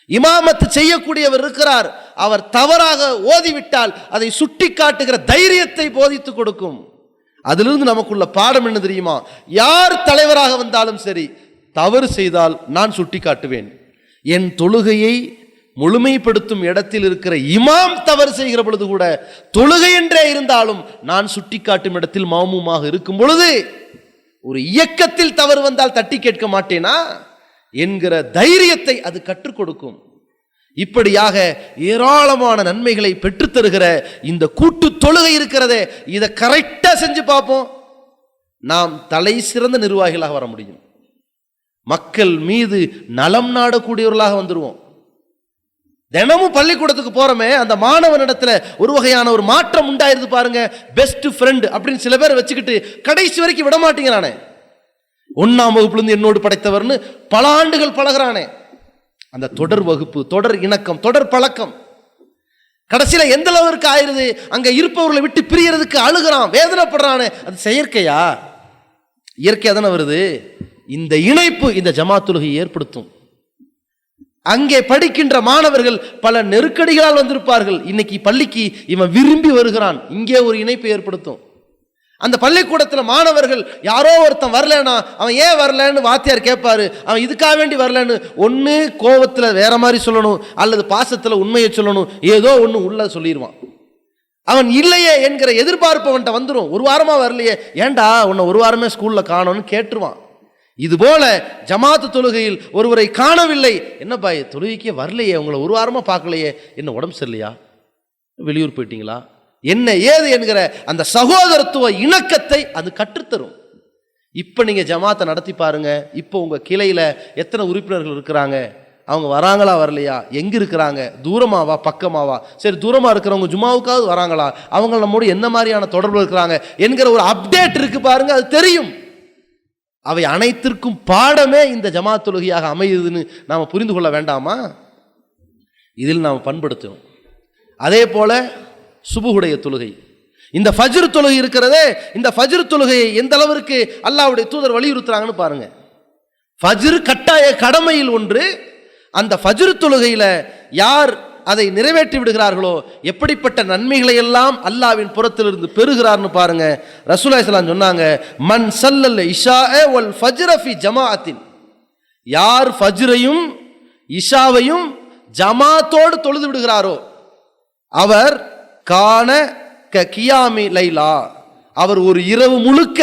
இமாமத்து செய்யக்கூடியவர் இருக்கிறார், அவர் தவறாக ஓதிவிட்டால் அதை சுட்டி காட்டுகிற தைரியத்தை போதித்து கொடுக்கும். அதிலிருந்து நமக்குள்ள பாடம் என்ன தெரியுமா? யார் தலைவராக வந்தாலும் சரி, தவறு செய்தால் நான் சுட்டி காட்டுவேன். என் தொழுகையை முழுமைப்படுத்தும் இடத்தில் இருக்கிற இமாம் தவறு செய்கிற பொழுது கூட, தொழுகை என்றே இருந்தாலும் நான் சுட்டி காட்டும் இடத்தில் மாமூமாக இருக்கும் பொழுது, ஒரு இயக்கத்தில் தவறு வந்தால் தட்டி கேட்க மாட்டேனா என்கிற தைரியத்தை அது கற்றுக் கொடுக்கும். இப்படியாக ஏராளமான நன்மைகளை பெற்றுத்தருகிற இந்த கூட்டு தொழுகை இருக்கிறதே, இதை கரெக்டா செஞ்சு பார்ப்போம், நாம் தலை சிறந்த நிர்வாகிகளாக வர முடியும். மக்கள் மீது நலம் நாடக்கூடியவர்களாக வந்துருவோம். தினமும் பள்ளிக்கூடத்துக்கு போறோமே, அந்த மாணவனிடத்துல ஒரு வகையான ஒரு மாற்றம் உண்டாயிருது பாருங்க. பெஸ்ட் ஃப்ரெண்ட் அப்படின்னு சில பேர் வச்சுக்கிட்டு கடைசி வரைக்கும் விட மாட்டேங்கிறானே. 1ஆம் வகுப்புலேருந்து என்னோடு படைத்தவர்னு பல ஆண்டுகள் பழகிறானே. அந்த தொடர் வகுப்பு, தொடர் இணக்கம், தொடர் பழக்கம் கடைசியில எந்த அளவிற்கு ஆயிருது, அங்க இருப்பவர்களை விட்டு பிரியறதுக்கு அழுகிறான், வேதனைப்படுறானே. அது செயற்கையா? இயற்கையா தானே வருது. இந்த இணைப்பு இந்த ஜமாத்துலுகை ஏற்படுத்தும். அங்கே படிக்கின்ற மாணவர்கள் பல நெருக்கடிகளால் வந்திருப்பார்கள். இன்னைக்கு பள்ளிக்கு இவன் விரும்பி வருகிறான், இங்கே ஒரு இணைப்பை ஏற்படுத்தும். அந்த பள்ளிக்கூடத்தில் மாணவர்கள் யாரோ ஒருத்தன் வரலன்னா அவன் ஏன் வரலன்னு வாத்தியார் கேட்பாரு. அவன் இதுக்காக வேண்டி வரலன்னு ஒன்று கோபத்தில் வேற மாதிரி சொல்லணும், அல்லது பாசத்தில் உண்மையை சொல்லணும், ஏதோ ஒன்று உள்ள சொல்லிடுவான். அவன் இல்லையே என்கிற எதிர்பார்ப்பு அவன்கிட்ட வந்துடும். ஒரு வாரமா வரலையே, ஏண்டா உன்னை ஒரு வாரமே ஸ்கூல்ல காணோன்னு கேட்டுருவான். இதுபோல ஜமாத்து தொழுகையில் ஒருவரை காணவில்லை, என்ன பாய் தொழுகைக்கே வரலையே, உங்களை ஒரு வாரமா பார்க்கலையே, என்ன உடம்பு சரியில்லையா, வெளியூர் போயிட்டீங்களா, என்ன ஏது என்கிற அந்த சகோதரத்துவ இணக்கத்தை அது கற்றுத்தரும். இப்போ நீங்க ஜமாத்தை நடத்தி பாருங்க. இப்போ உங்க கிளையில எத்தனை உறுப்பினர்கள் இருக்கிறாங்க, அவங்க வராங்களா வரலையா, எங்க இருக்கிறாங்க, தூரமாவா பக்கமாவா, சரி தூரமா இருக்கிறவங்க ஜும்மாவுக்காவது வராங்களா, அவங்க நம்மோடு என்ன மாதிரியான தொடர்பு இருக்கிறாங்க என்கிற ஒரு அப்டேட் இருக்கு பாருங்க, அது தெரியும். அவை அனைத்திற்கும் பாடமே இந்த ஜமாத் தொழுகையாக அமையுதுன்னு நாம புரிந்து கொள்ள வேண்டாமா? இதில் நாம் பண்படுத்தணும். அதே போல சுபுகுடைய தொழுகை, இந்த ஃபஜ்ர் தொழுகை இருக்கிறதே, இந்த ஃபஜ்ர் தொழுகையை எந்த அளவிற்கு அல்லாஹ்வுடைய தூதர் வலியுறுத்துறாங்கன்னு பாருங்க. ஃபஜ்ர் கட்டாய கடமையில் ஒன்று. அந்த ஃபஜ்ர் தொழுகையில யார் அதை நிறைவேற்றி விடுகிறார்களோ எப்படிப்பட்ட நன்மைகளை எல்லாம் அல்லாஹ்வின் புறத்திலிருந்து பெறுகிறார்னு பாருங்க. ரசூலுல்லாஹி ஸல்லல்லாஹு அலைஹி வஸல்லம் சொன்னாங்க, மன் ஸல்லல் இஷாஅ வல் ஃபஜ்ர ஃபி ஜமாஅத்தின், யார் ஃபஜ்ரையும் இஷாவையும் ஜமாத்தோடு தொழுது விடுகிறாரோ அவர் கான க கியாமி லைலா, அவர் ஒரு இரவு முழுக்க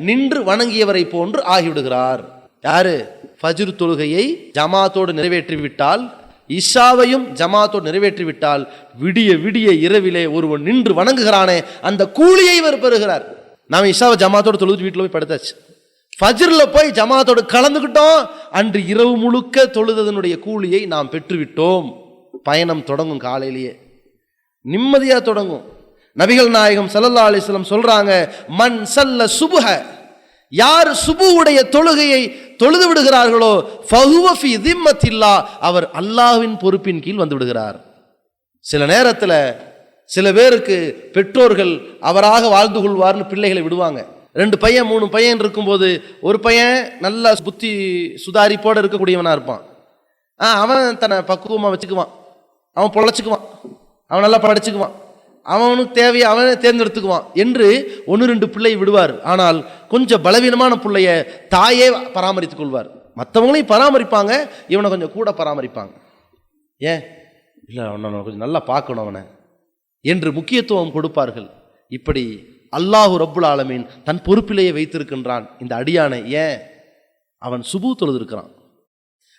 நின்று வணங்கியவரை போன்று ஆகிவிடுகிறார். யாரு? ஃபஜ்ர் தொழுகையை ஜமாத்தோடு நிறைவேற்றிவிட்டால், இஷாவையும் ஜமாத்தோடு நிறைவேற்றிவிட்டால், விடிய விடிய இரவிலே ஒருவன் நின்று வணங்குகிறானே அந்த கூலியை இவர் பெறுகிறார். நாம் இஷாவை ஜமாத்தோடு தொழுது வீட்டில் போய் படுத்தாச்சு, ஃபஜ்ர்ல போய் ஜமாத்தோடு கலந்துக்கிட்டோம், அன்று இரவு முழுக்க தொழுதனுடைய கூலியை நாம் பெற்றுவிட்டோம். பயணம் தொடங்கும், காலையிலேயே நிம்மதியா தொடங்கும். நபிகள் நாயகம் ஸல்லல்லாஹு அலைஹி வஸல்லம் சொல்றாங்க, மன் ஸல்ல சுப்ஹ, யார் சுபுவுடைய தொழுகையை தொழுது விடுகிறார்களோ ஃபஹுவ ஃபீ திம்மத்தில்லாஹ், அவர் அல்லாஹ்வின் பொறுப்பின் கீழ் வந்து விடுகிறார். சில நேரத்தில் சில பேருக்கு பெற்றோர்கள் அவராக வாழ்ந்து கொள்வார்னு பிள்ளைகளை விடுவாங்க. 2 பையன் 3 பையன் இருக்கும்போது ஒரு பையன் நல்ல புத்தி சுதாரிப்போடு இருக்கக்கூடியவனா இருப்பான். அவன் தன்னை பக்குவமாக வச்சுக்குவான், அவன் பொழைச்சிக்குவான், அவன் நல்லா படிச்சுக்குவான், அவனுக்கு தேவையை அவனை தேர்ந்தெடுத்துக்குவான் என்று 1-2 பிள்ளை விடுவார். ஆனால் கொஞ்சம் பலவீனமான பிள்ளைய தாயே பராமரித்துக் கொள்வார். மற்றவங்களையும் பராமரிப்பாங்க, இவனை கொஞ்சம் கூட பராமரிப்பாங்க. ஏன் இல்லை, அவனை கொஞ்சம் நல்லா பார்க்கணும் அவனை என்று முக்கியத்துவம் கொடுப்பார்கள். இப்படி அல்லாஹு ரப்புல் ஆலமீன் தன் பொறுப்பிலேயே வைத்திருக்கின்றான் இந்த அடியானை. ஏன்? அவன் சுபு தொழுதிருக்கிறான்.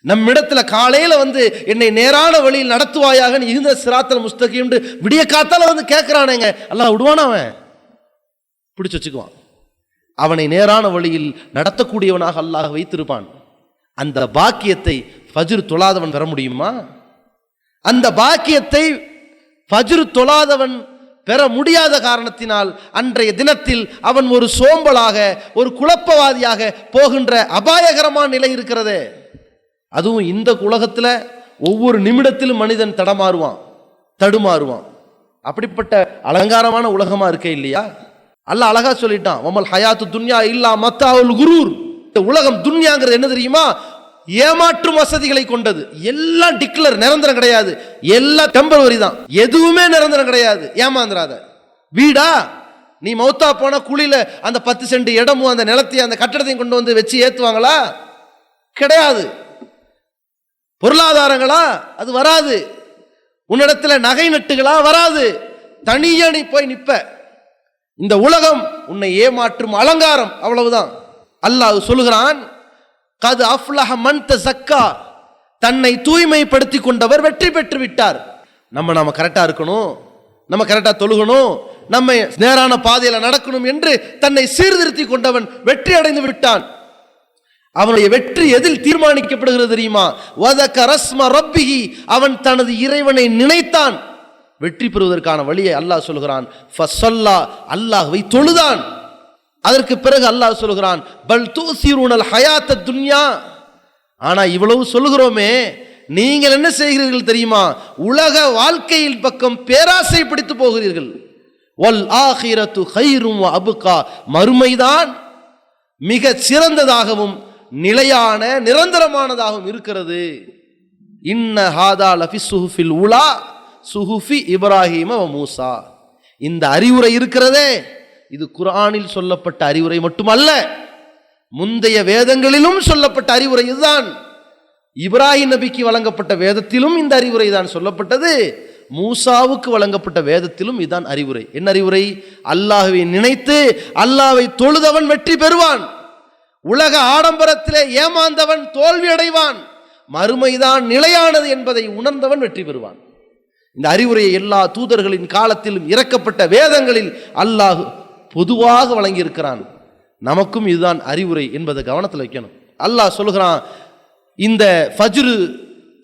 நம்மிடத்துல காலையில வந்து என்னை நேரான வழியில் நடத்துவாயாக இருந்த சிராத்தல் முஸ்தகீம் விடிய காத்தால வந்து கேட்கிறானேங்க, அல்லாஹ் விடுவான்? அவன் பிடிச்சு வச்சுக்குவான். அவனை நேரான வழியில் நடத்தக்கூடியவனாக அல்லாஹ் வைத்திருப்பான். அந்த பாக்கியத்தை ஃபஜ்ர் தொழாதவன் பெற முடியுமா? அந்த பாக்கியத்தை ஃபஜ்ர் தொழாதவன் பெற முடியாத காரணத்தினால் அன்றைய தினத்தில் அவன் ஒரு சோம்பலாக, ஒரு குழப்பவாதியாக போகின்ற அபாயகரமான நிலை இருக்கிறதே. அதுவும் இந்த உலகத்தில் ஒவ்வொரு நிமிடத்திலும் மனிதன் தடுமாறுவான். அப்படிப்பட்ட அலங்காரமான உலகமா இருக்க இல்லையா? அல்லாஹ் அழகா சொல்லிட்டான், வமல் ஹயாத்து துன்யா இல்லா மத்தாவுல் குரூர். இந்த உலகம் துன்யாங்கிறது என்ன தெரியுமா? ஏமாற்றும் வசதிகளை கொண்டது. எல்லாம் டிக்ளர், நிரந்தரம் கிடையாது, எல்லாம் டெம்பரவரி தான், எதுவுமே நிரந்தரம் கிடையாது. ஏமாந்துராத. வீடா, நீ மௌத்தா போன குழியில அந்த 10 சென்ட் இடமும் அந்த நிலத்தையும் அந்த கட்டடத்தையும் கொண்டு வந்து வச்சு ஏத்துவாங்களா? கிடையாது. பொருளாதாரங்களா? அது வராது. உன்னிடத்துல நகை நட்டுகளா? வராது. தனியா நீ போய் நிப்ப. இந்த உலகம் உன்னை ஏமாற்றும் அலங்காரம், அவ்வளவுதான். அல்லாஹ் சொல்லுகிறான், கது அஃப்லஹ மன் தஸக்கா, தன்னை தூய்மைப்படுத்தி கொண்டவர் வெற்றி பெற்று விட்டார். நம்ம கரெக்டா இருக்கணும், நம்ம கரெக்டா தொழுகணும், நம்ம நேரான பாதையில நடக்கணும் என்று தன்னை சீர்திருத்தி கொண்டவன் வெற்றி அடைந்து விட்டான். அவனுடைய வெற்றி எதில் தீர்மானிக்கப்படுகிறது தெரியுமா? வதக ரஸ்ம ரப்பிஹி, அவன் தனது இறைவனை நினைத்தான். வெற்றி பெறுவதற்கான வழியை அல்லாஹ் சொல்கிறான், ஃபஸல்லா, அல்லாஹ்வை தொழுதான். அதற்கு பிறகு அல்லாஹ் சொல்கிறான், பல் தூசிரூனல் ஹயாத்தத் துன்யா. ஆனா இவ்வளவு சொல்லுகிறோமே, நீங்கள் என்ன செய்கிறீர்கள் தெரியுமா? உலக வாழ்க்கையில் பக்கம் பேராசை பிடித்து போகிறீர்கள். வல் ஆகிரத்து கைரும் வ அபுகா, மறுமைதான் மிக சிறந்ததாகவும் நிலையான நிரந்தரமானதாகவும் இருக்கிறது. இன்ன ஹாதா லஃபி சுஹுஃபில் உலா சுஹுஃபி இப்ராஹீம வ மூசா. இந்த அறிவுரை இருக்கிறதே, இது குர்ஆனில் சொல்லப்பட்ட அறிவுரை மட்டுமல்ல, முந்தைய வேதங்களிலும் சொல்லப்பட்ட அறிவுரை இதுதான். இப்ராஹிம் நபிக்கு வழங்கப்பட்ட வேதத்திலும் இந்த அறிவுரை தான் சொல்லப்பட்டது. மூசாவுக்கு வழங்கப்பட்ட வேதத்திலும் இதுதான் அறிவுரை. என்ன அறிவுரை? அல்லாஹ்வை நினைத்து அல்லாஹ்வை தொழுதவன் வெற்றி பெறுவான். உலக ஆடம்பரத்திலே ஏமாந்தவன் தோல்வி அடைவான். மறுமைதான் நிலையானது என்பதை உணர்ந்தவன் வெற்றி பெறுவான். இந்த அறிவுரையை எல்லா தூதர்களின் காலத்திலும் இறக்கப்பட்ட வேதங்களில் அல்லாஹ் பொதுவாக வழங்கி இருக்கிறான். நமக்கும் இதுதான் அறிவுரை என்பதை கவனத்தில் வைக்கணும். அல்லாஹ் சொல்கிறான், இந்த ஃபஜ்ர்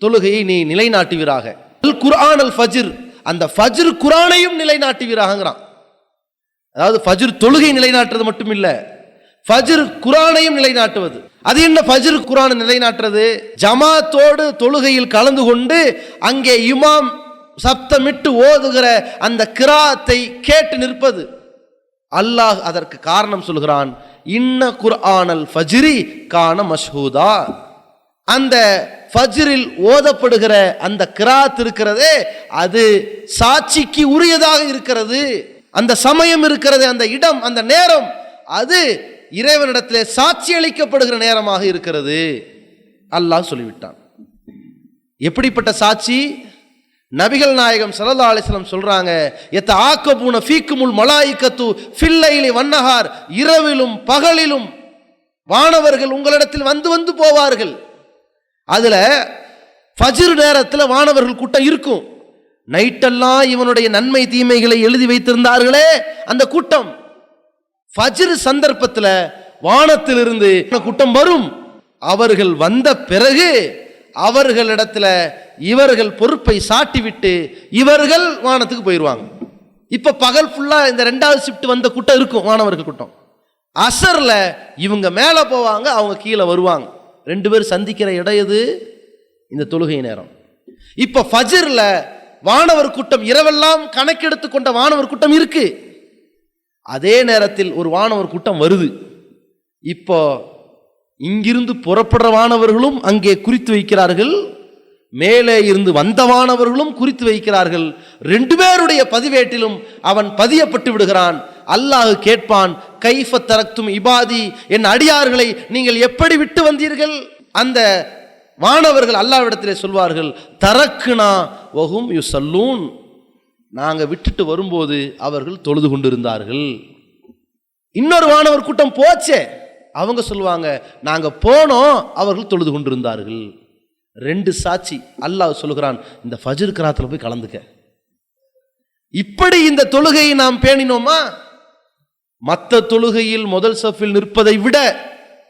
தொழுகையை நீ நிலைநாட்டுவீராக. அல் குர்ஆன் அல் ஃபஜ்ர், அந்த ஃபஜ்ர் குர்ஆனையும் நிலைநாட்டுவீராகங்கிறான். அதாவது ஃபஜ்ர் தொழுகை நிலைநாட்டுறது மட்டும் இல்ல, ஃபஜ்ர் குர்ஆனையும் நிலைநாட்டுவது. அது என்ன ஃபஜ்ர் குர்ஆனை நிலைநாட்டுறது? ஜமாத்தோடு தொழுகையில் கலந்து கொண்டு அங்கே இமாம் சப்தமிட்டு ஓதுகிற அந்த கிராத்தை கேட்டு நிற்பது. அல்லாஹ் அதற்கு காரணம் சொல்கிறான், இன்ன குர்ஆனல் ஃபஜ்ரி கான மஷ்ஹூதா. அந்த ஃபஜ்ரில் ஓதப்படுகிற அந்த கிராத் இருக்கிறதே, அது சாட்சிக்கு உரியதாக இருக்கிறது. அந்த சமயம் இருக்கிறது, அந்த இடம், அந்த நேரம், அது இறைவனிடத்திலே சாட்சி அளிக்கப்படுகிற நேரமாக இருக்கிறது. அல்லாஹ் சொல்லிவிட்டான். எப்படிப்பட்ட சாட்சி? நபிகள் நாயகம் ஸல்லல்லாஹு அலைஹி வஸல்லம் சொல்றாங்க, யதஆக்கபூன ஃபீக்குமுல் மலாயிகத்து ஃபில் லைலி வன்னஹார், இரவிலும் பகலிலும் வானவர்கள் உங்களிடத்தில் வந்து வந்து போவார்கள். அதுல ஃபஜ்ர் நேரத்தில் வானவர்கள் கூட்டம் இருக்கும். நைட்டெல்லாம் இவனுடைய நன்மை தீமைகளை எழுதி வைத்திருந்தார்களே அந்த கூட்டம், ஃபஜ்ர் சந்தர்ப்பத்தில் வானத்திலிருந்து கூட்டம் வரும். அவர்கள் வந்த பிறகு அவர்களிடத்துல இவர்கள் பொறுப்பை சாட்டிவிட்டு இவர்கள் வானத்துக்கு போயிடுவாங்க. இப்ப பகல் ஃபுல்லா இந்த 2வது ஷிஃப்ட் வந்த கூட்டம் இருக்கும், வானவர்கள் கூட்டம். அசர்ல இவங்க மேல போவாங்க, அவங்க கீழே வருவாங்க. 2 பேர் சந்திக்கிற இடம் எது? இந்த தொழுகை நேரம். இப்ப ஃபஜ்ர்ல வானவர் கூட்டம் இரவெல்லாம் கணக்கெடுத்து கொண்ட வானவர் கூட்டம் இருக்கு. அதே நேரத்தில் ஒரு வானவர் கூட்டம் வருது. இப்போ இங்கிருந்து புறப்படுற வானவர்களும் அங்கே குறித்து வைக்கிறார்கள், மேலே இருந்து வந்த வானவர்களும் குறித்து வைக்கிறார்கள். 2 பேருடைய பதிவேட்டிலும் அவன் பதியப்பட்டு விடுகிறான். அல்லாஹ் கேட்பான், கைஃப தரக்தும் இபாதி, என் அடியார்களை நீங்கள் எப்படி விட்டு வந்தீர்கள்? அந்த வானவர்கள் அல்லாஹ்விடத்திலே சொல்வார்கள், தரக்குனா வஹும் யுஸல்லூன், நாங்க விட்டுட்டு வரும்போது அவர்கள் தொழுது கொண்டிருந்தார்கள். இன்னொரு வானவர் கூட்டம் போச்சே, அவங்க சொல்லுவாங்க, நாங்க போனோம் அவர்கள் தொழுது கொண்டிருந்தார்கள். 2 சாட்சி. அல்லாஹ் சொல்லுகிறான், இந்த ஃபஜ்ர் கிராத்துல போய் கலந்துக்க. இப்படி இந்த தொழுகையை நாம் பேணினோமா? மற்ற தொழுகையில் முதல் சஃபில் நிற்பதை விட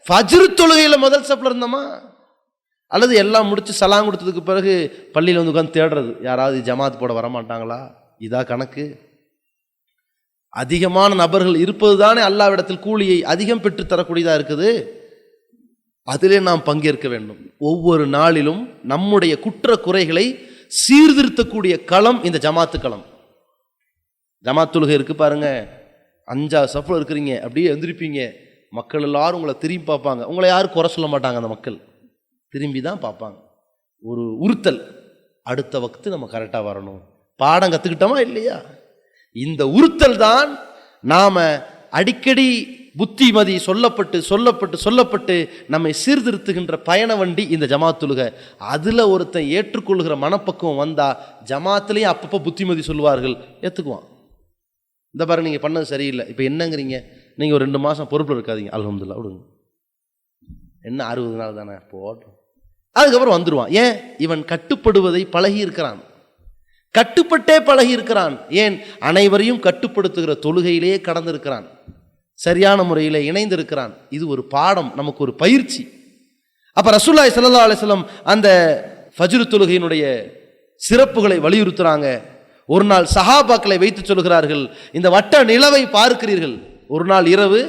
ஃபஜ்ர் தொழுகையில முதல் சஃப்ல இருந்தோமா? அல்லது எல்லாம் முடிச்சு சலாம் கொடுத்ததுக்கு பிறகு பள்ளியில் வந்து உட்காந்து தேடுறது, யாராவது ஜமாத் போட வரமாட்டாங்களா? இதா கணக்கு? அதிகமான நபர்கள் இருப்பது தானே அல்லாஹ்விடத்தில் கூலியை அதிகம் பெற்று தரக்கூடியதா இருக்குது. அதிலே நாம் பங்கேற்க வேண்டும். ஒவ்வொரு நாளிலும் நம்முடைய குற்ற குறைகளை சீர்திருத்தக்கூடிய களம் இந்த ஜமாத்து களம். ஜமாத் தொழுகை இருக்கு பாருங்க, 5வது சஃப்ல இருக்கிறீங்க, அப்படியே எந்திரிப்பீங்க, மக்கள் எல்லாரும் உங்களை திரும்பி பார்ப்பாங்க. உங்களை யாரும் குறை சொல்ல மாட்டாங்க, அந்த மக்கள் திரும்பி தான் பார்ப்பாங்க. ஒரு உறுத்தல், அடுத்த வக்து நம்ம கரெக்டாக வரணும். பாடம் கற்றுக்கிட்டோமா இல்லையா? இந்த உறுத்தல் தான் நாம அடிக்கடி புத்திமதி சொல்லப்பட்டு சொல்லப்பட்டு சொல்லப்பட்டு நம்மை சீர்திருத்துகின்ற பயண வண்டி இந்த ஜமாத் தொழுகை. அதில் ஒருத்தன் ஏற்றுக்கொள்கிற மனப்பக்குவம் வந்தா ஜமாத்திலையும் அப்பப்போ புத்திமதி சொல்லுவார்கள், ஏற்றுக்குவான். இந்த பாருங்க, நீங்கள் பண்ணது சரியில்லை, இப்போ என்னங்கிறீங்க, நீங்கள் ஒரு 2 மாதம் பொறுப்பில் இருக்காதீங்க, அல்ஹம்துலில்லாஹ் விடுங்க, என்ன 60 நாள் தானே போட்டோம், அதுக்கப்புறம் வந்துடுவான். ஏன்? இவன் கட்டுப்படுவதை பழகி இருக்கிறான், கட்டுப்பட்டே பழகி இருக்கிறான். ஏன்? அனைவரையும் கட்டுப்படுத்துகிற தொழுகையிலேயே கடந்திருக்கிறான், சரியான முறையில் இணைந்திருக்கிறான். இது ஒரு பாடம், நமக்கு ஒரு பயிற்சி. அப்ப ரசூலுல்லாஹி ஸல்லல்லாஹு அலைஹி வஸல்லம் அந்த ஃபஜ்ர் தொழுகையினுடைய சிறப்புகளை வலியுறுத்துறாங்க. ஒரு நாள் சஹாபாக்களை வைத்து சொல்கிறார்கள், இந்த வட்ட நிலவை பார்க்கிறீர்கள், ஒரு நாள் இரவு,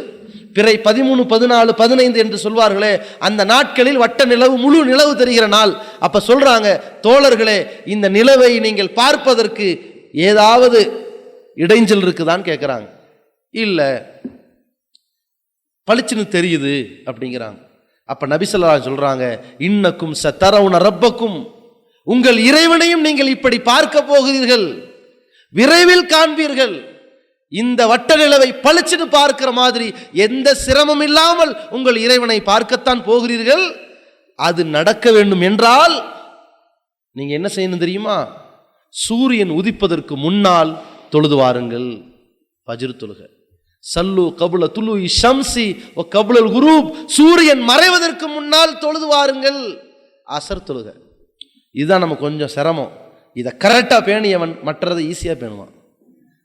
பிறை 13, 14, 15 என்று சொல்வார்களே, அந்த நாட்களில் வட்ட நிலவு, முழு நிலவு தெரிகிற நாள். அப்ப சொல்றாங்க, தோழர்களே, இந்த நிலவை நீங்கள் பார்ப்பதற்கு ஏதாவது இடைஞ்சல் இருக்குதான்னு கேட்கிறாங்க. இல்ல, பளிச்சுன்னு தெரியுது அப்படிங்கிறாங்க. அப்ப நபி ஸல்லல்லாஹு அலைஹி சொல்றாங்க, இன்னக்கும் சதரவுன ரப்பக்கும், உங்கள் இறைவனையும் நீங்கள் இப்படி பார்க்க போகிறீர்கள், விரைவில் காண்பீர்கள். இந்த வட்ட நிலவை பளிச்சுன்னு பார்க்கிற மாதிரி எந்த சிரமம் இல்லாமல் உங்கள் இறைவனை பார்க்கத்தான் போகிறீர்கள். அது நடக்க வேண்டும் என்றால் நீங்க என்ன செய்யணும் தெரியுமா? சூரியன் உதிப்பதற்கு முன்னால் தொழுது வாருங்கள். ஃபஜ்ர் தொழுகை, சல்லு கபுல துலு ஷம்சி வ கபுலல் குரூப், சூரியன் மறைவதற்கு முன்னால் தொழுது வாருங்கள். அசர் தொழுகை, இதுதான் நம்ம கொஞ்சம் சிரமம். இதை கரெக்டாக பேணியவன் மற்றதை ஈஸியாக பேணுவான்.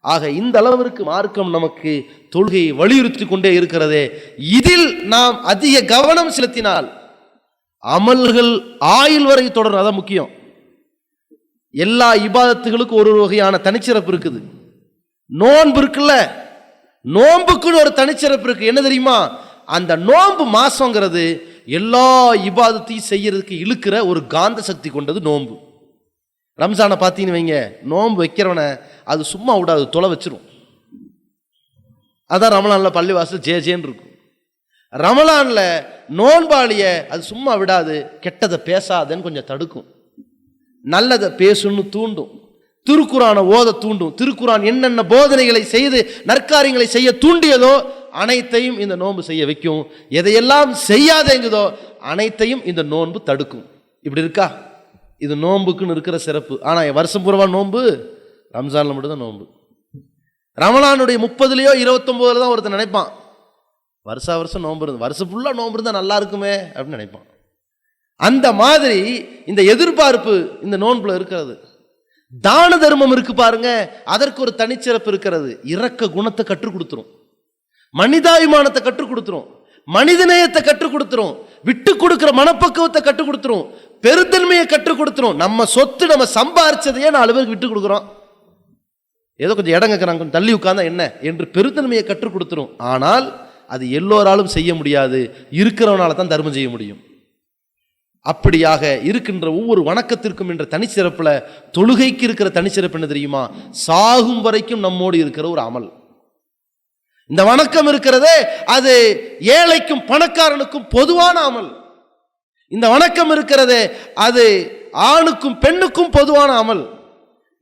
ஆக இந்த அளவிற்கு மார்க்கம் நமக்கு தொழுகையை வலியுறுத்தி கொண்டே இருக்கிறதே. இதில் நாம் அதிக கவனம் செலுத்தினால் அமல்கள் ஆயுள் வரை தொடரும். அதான் முக்கியம். எல்லா இபாதத்துகளுக்கும் ஒரு வகையான தனிச்சிறப்பு இருக்குது. நோன்பு இருக்குல்ல, நோன்புக்குன்னு ஒரு தனிச்சிறப்பு இருக்கு. என்ன தெரியுமா? அந்த நோன்பு மாசங்கிறது எல்லா இபாதத்தையும் செய்யறதுக்கு இழுக்கிற ஒரு காந்த சக்தி கொண்டது நோன்பு. ரம்ஜானை பார்த்தீங்கன்னு வைங்க, நோன்பு வைக்கிறவனை அது சும்மா விடாது, தொலை வச்சிரும். அதான் ரமலான்ல பள்ளிவாசல் ஜேன்னு இருக்கும். ரமலான்ல நோன்பாளிய அது சும்மா விடாது, கெட்டதை பேசாதன்னு கொஞ்சம் தடுக்கும், நல்லதை பேசுன்னு தூண்டும், திருக்குரானை ஓத தூண்டும். திருக்குரான் என்னென்ன போதனைகளை செய்து நற்காரியங்களை செய்ய தூண்டியதோ அனைத்தையும் இந்த நோன்பு செய்ய வைக்கும். எதையெல்லாம் செய்யாதேங்குதோ அனைத்தையும் இந்த நோன்பு தடுக்கும். இப்படி இருக்கா? இது நோன்புக்குன்னு இருக்கிற சிறப்பு. ஆனால் வருஷம் பூரவா நோன்பு, ரம்ஜானில் மட்டும்தான் நோன்பு. ரமலானுடைய 30லயோ 29 தான் ஒருத்தர் நினைப்பான், வருஷம் நோன்பு இருந்து வருஷம் ஃபுல்லாக நோன்பு இருந்தால் நல்லா இருக்குமே அப்படின்னு நினைப்பான். அந்த மாதிரி இந்த எதிர்பார்ப்பு இந்த நோன்புல இருக்கிறது. தான தர்மம் இருக்கு பாருங்க, அதற்கு ஒரு தனிச்சிறப்பு இருக்கிறது. இரக்க குணத்தை கற்றுக் கொடுத்துரும், மனிதாபிமானத்தை கற்றுக் கொடுத்துரும், மனிதநேயத்தை கற்றுக் கொடுத்துரும், விட்டு கொடுக்கிற மனப்பக்குவத்தை கற்றுக் கொடுத்துரும், பெருத்தன்மையை கற்றுக் கொடுத்துரும். நம்ம சொத்து நம்ம சம்பாரிச்சதையே 4 பேருக்கு விட்டு கொடுக்குறோம், ஏதோ கொஞ்சம் இடம் கேட்குறாங்க கொஞ்சம் தள்ளி உட்கார்ந்தா என்ன என்று பெருத்தன்மையை கற்றுக் கொடுத்துரும். ஆனால் அது எல்லோராலும் செய்ய முடியாது, இருக்கிறவனால தான் தர்மம் செய்ய முடியும். அப்படியாக இருக்கின்ற ஒவ்வொரு வணக்கத்திற்கும் என்ற தனிச்சிறப்புல தொழுகைக்கு இருக்கிற தனிச்சிறப்பு என்ன தெரியுமா? சாகும் வரைக்கும் நம்மோடு இருக்கிற ஒரு அமல். இந்த வணக்கம் இருக்கிறதே அது ஏழைக்கும் பணக்காரனுக்கும் பொதுவான அமல். இந்த வணக்கம் இருக்கிறதே அது ஆணுக்கும் பெண்ணுக்கும் பொதுவான அமல்.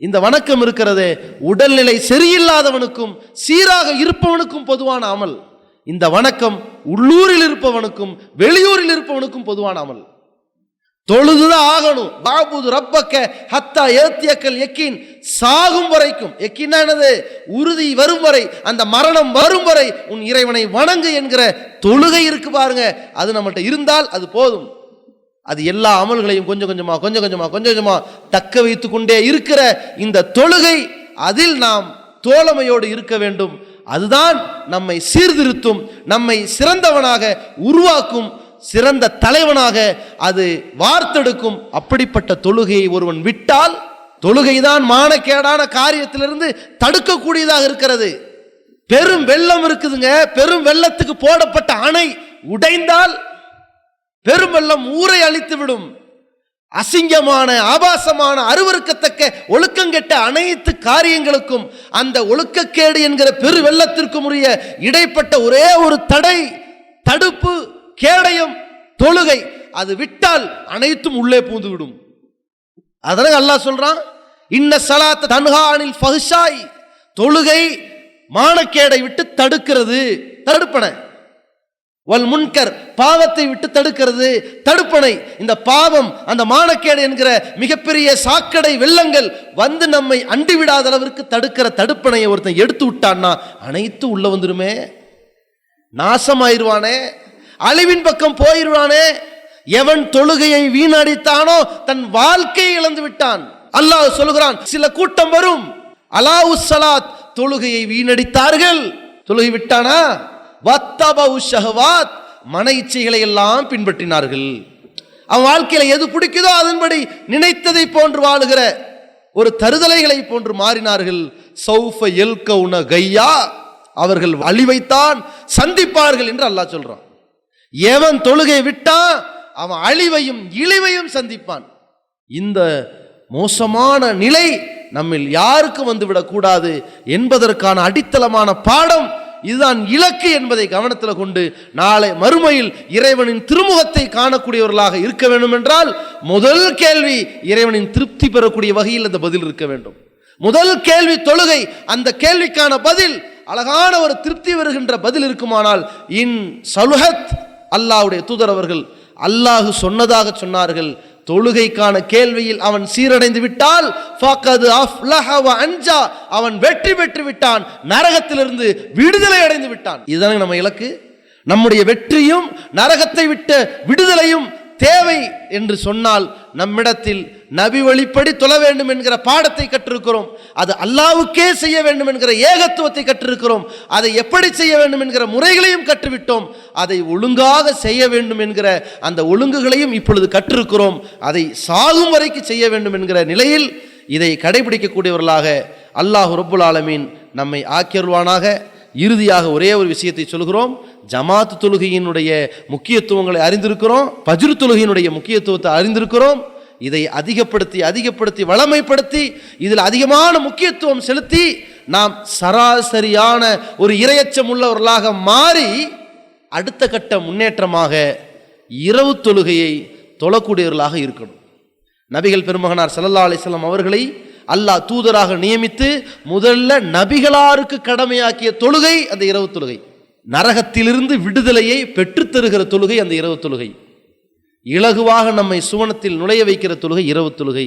இந்த வணக்கம் இருக்கிறதே உடல்நிலை சரியில்லாதவனுக்கும் சீராக இருப்பவனுக்கும் பொதுவான அமல். இந்த வணக்கம் உள்ளூரில் இருப்பவனுக்கும் வெளியூரில் இருப்பவனுக்கும் பொதுவான அமல். தொழுதுதான் ஆகணும். பாபுது ரப்பக்க ஹத்தா ஏத்தியக்கல் யக்கீன், சாகும் வரைக்கும். யக்கீன்னா என்னது? உறுதி வரும் வரை, அந்த மரணம் வரும் வரை உன் இறைவனை வணங்கு என்கிற தொழுகை இருக்கு பாருங்க, அது நம்மள்ட்ட இருந்தால் அது போதும். அது எல்லா அமல்களையும் கொஞ்சம் கொஞ்சமா தக்க வைத்து கொண்டே இருக்கிற இந்த தொழுகை, அதில் நாம் தோழமையோடு இருக்க வேண்டும். அதுதான் நம்மை சீர்திருத்தும், நம்மை சிறந்தவனாக உருவாக்கும், சிறந்த தலைவனாக அது வார்த்தெடுக்கும். அப்படிப்பட்ட தொழுகையை ஒருவன் விட்டால், தொழுகைதான் மானக்கேடான காரியத்திலிருந்து தடுக்கக்கூடியதாக இருக்கிறது. பெரும் வெள்ளம் இருக்குதுங்க, பெரும் வெள்ளத்துக்கு போடப்பட்ட அணை உடைந்தால் பெரும் வெள்ளம் ஊரை அழித்து விடும். அசிங்கமான ஆபாசமான அருவருக்கத்தக்க ஒழுக்கங்கெட்ட அனைத்து காரியங்களுக்கும் அந்த ஒழுக்கக்கேடு என்கிற பெரு வெள்ளத்திற்கும் உரிய இடைப்பட்ட ஒரே ஒரு தடை, தடுப்பு, கேடயம் தொழுகை. அது விட்டால் அனைத்தும் உள்ளே பூந்து விடும். அதனால அல்லாஹ் சொல்றான், இன்ன ஸலாத்த தன்ஹா அனில் ஃபஹ்ஷாய், தொழுகை மானக்கேடை விட்டு தடுக்கிறது, தடுப்பனை. வல் முன்கர், பாவத்தை விட்டு தடுக்கிறது, தடுப்பனை. இந்த பாவம், அந்த மானக்கேடு என்கிற மிகப்பெரிய சாக்கடை வெள்ளங்கள் வந்து நம்மை அண்டிவிடாத அளவிற்கு தடுக்கிற தடுப்பனையை ஒருத்தன் எடுத்து விட்டான்னா அனைத்து உள்ள வந்துருமே, நாசமாயிருவானே, அழிவின் பக்கம் போயிருவானே. எவன் தொழுகையை வீணடித்தானோ தன் வாழ்க்கையை இழந்து விட்டான். அல்லாஹ் சொல்கிறான், சில கூட்டம் வரும், அலாஹு ஸலாத், தொழுகையை வீணடித்தார்கள். தொழுகை விட்டானா, வத்தபவு ஷஹவாத், மன இச்சைகளை எல்லாம் பின்பற்றினார்கள். அவன் வாழ்க்கையில எது பிடிக்குதோ அதன்படி நினைத்ததை போன்று வாழுகிற ஒரு தருதலைகளை போன்று மாறினார்கள். சௌஃப யல்கௌன கையா, அவர்கள் அழிவைத்தான் சந்திப்பார்கள் என்று அல்லாஹ் சொல்றான். எவன் தொழுகை விட்டான் அவன் அழிவையும் இழிவையும் சந்திப்பான். இந்த மோசமான நிலை நம்மில் யாருக்கு வந்துவிடக் கூடாது என்பதற்கான அடித்தளமான பாடம் இதுதான், இலக்கு என்பதை கவனத்தில் கொண்டு நாளை மறுமையில் இறைவனின் திருமுகத்தை காணக்கூடியவர்களாக இருக்க வேண்டும் என்றால் முதல் கேள்வி இறைவனின் திருப்தி பெறக்கூடிய வகையில் அந்த பதில் இருக்க வேண்டும். முதல் கேள்வி தொழுகை, அந்த கேள்விக்கான பதில் அழகான ஒரு திருப்தி வருகின்ற பதில் இருக்குமானால் இன் சலுஹத், அல்லாஹ்வுடைய தூதர் அவர்கள் அல்லாஹ் சொன்னதாக சொன்னார்கள், தொழுகைக்கான கேள்வியில் அவன் சீரடைந்து விட்டால் ஃபகத் அஃப்லஹ வ அன்ஜா, அவன் வெற்றி பெற்று விட்டான், நரகத்திலிருந்து விடுதலை அடைந்து விட்டான். இதுதான் நம்ம இலக்கு. நம்முடைய வெற்றியும் நரகத்தை விட்ட விடுதலையும் தேவை என்று சொன்னால் நம்மிடத்தில் நபி வழிப்படி தொழ வேண்டும் என்கிற பாடத்தை கற்றிருக்கிறோம். அது அல்லாஹ்வுக்கே செய்ய வேண்டும் என்கிற ஏகத்துவத்தை கற்றிருக்கிறோம். அதை எப்படி செய்ய வேண்டும் என்கிற முறைகளையும் கற்றுவிட்டோம். அதை ஒழுங்காக செய்ய வேண்டும் என்கிற அந்த ஒழுங்குகளையும் இப்பொழுது கற்றிருக்கிறோம். அதை சாகும் வரைக்கும் செய்ய வேண்டும் என்கிற நிலையில் இதை கடைபிடிக்கக்கூடியவர்களாக அல்லாஹ் ரப்புல் ஆலமீன் நம்மை ஆக்கியருள்வானாக. இறுதியாக ஒரே ஒரு விஷயத்தை சொல்கிறோம். ஜமாத் தொழுகையினுடைய முக்கியத்துவங்களை அறிந்திருக்கிறோம், ஃபஜ்ர் தொழுகையினுடைய முக்கியத்துவத்தை அறிந்திருக்கிறோம். இதை அதிகப்படுத்தி வளமைப்படுத்தி இதில் அதிகமான முக்கியத்துவம் செலுத்தி நாம் சராசரியான ஒரு இரையச்சம் உள்ளவர்களாக மாறி அடுத்த கட்ட முன்னேற்றமாக இரவு தொழுகையை தொழக்கூடியவர்களாக இருக்கணும். நபிகள் பெருமகனார் ஸல்லல்லாஹு அலைஹி வஸல்லம் அவர்களை அல்லாஹ் தூதராக நியமித்து முதல்ல நபிகளாருக்கு கடமையாக்கிய தொழுகை அந்த இரவு தொழுகை. நரகத்திலிருந்து விடுதலையை பெற்றுத்தருகிற தொழுகை அந்த இரவு தொழுகை. இலகுவாக நம்மை சுவனத்தில் நுழைய வைக்கிற தொழுகை இரவு தொழுகை.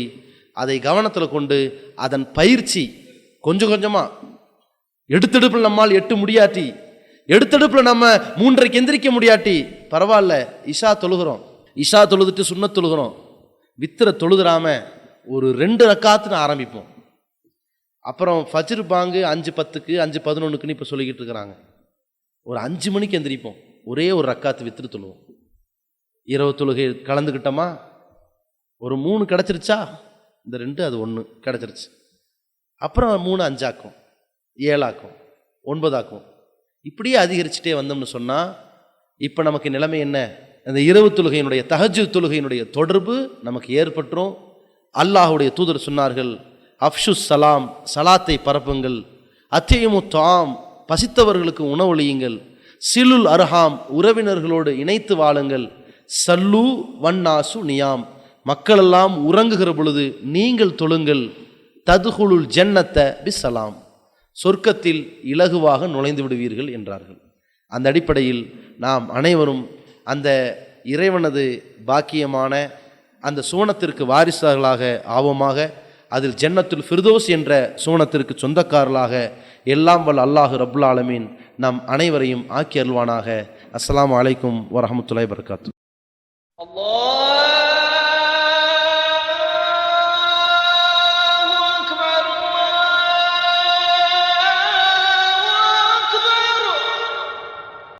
அதை கவனத்தில் கொண்டு அதன் பயிற்சி கொஞ்சம் கொஞ்சமாக எடுத்தெடுப்பில் நம்மால் 8 முடியாட்டி, எடுத்தெடுப்பில் நம்ம 3:30 எந்திரிக்க முடியாட்டி பரவாயில்ல, இஷா தொழுகிறோம், இஷா தொழுதுட்டு சுன்னத் தொழுகிறோம், வித்திர தொழுதுறாம ஒரு 2 ரக்காத்துன்னு ஆரம்பிப்போம். அப்புறம் ஃபஜ்ர் பாங்கு 5:10க்கு 5:11க்குன்னு இப்போ சொல்லிக்கிட்டு இருக்கிறாங்க. ஒரு 5 மணிக்கு எந்திரிப்போம், ஒரே ஒரு ரக்காத்து வித்திர தொழுவோம். இரவு தொழுகை கலந்துக்கிட்டோமா, ஒரு 3 கிடச்சிருச்சா, இந்த 2 அது 1 கிடச்சிருச்சு. அப்புறம் 3 5 ஆக்கும், 7 ஆக்கும், 9 ஆக்கும். இப்படியே அதிகரிச்சுட்டே வந்தோம்னு சொன்னால் இப்போ நமக்கு நிலைமை என்ன? அந்த இரவு தொழுகையினுடைய தஹஜ்ஜுத் தொழுகையினுடைய தொடர்பு நமக்கு ஏற்பட்டுரும். அல்லாஹுடைய தூதர் சொன்னார்கள், அஃப்ஷு சலாம், சலாத்தை பரப்புங்கள், அத்தியமு தாம், பசித்தவர்களுக்கு உணவளியுங்கள், சிலுல் அர்ஹாம், உறவினர்களோடு இணைத்து வாழுங்கள், சல்லு வன்னாசு நியாம், மக்களெல்லாம் உறங்குகிற பொழுது நீங்கள் தொழுங்கள், ததுகுலுல் ஜன்னத்த பிஸ்ஸலாம், சொர்க்கத்தில் இலகுவாக நுழைந்து விடுவீர்கள் என்றார்கள். அந்த அடிப்படையில் நாம் அனைவரும் அந்த இறைவனது பாக்கியமான அந்த சுவனத்திற்கு வாரிசுகளாக ஆவோமாக. அதில் ஜன்னத்துல் ஃபிர்தௌஸ் என்ற சுவனத்திற்கு சொந்தக்காரர்களாக எல்லாம் வல்ல அல்லாஹ் ரப்புல் ஆலமீன் நம் அனைவரையும் ஆக்கி அருள்வானாக. அஸ்ஸலாமு அலைக்கும் வரஹ்மத்துல்லாஹி வபரகாத்துஹு.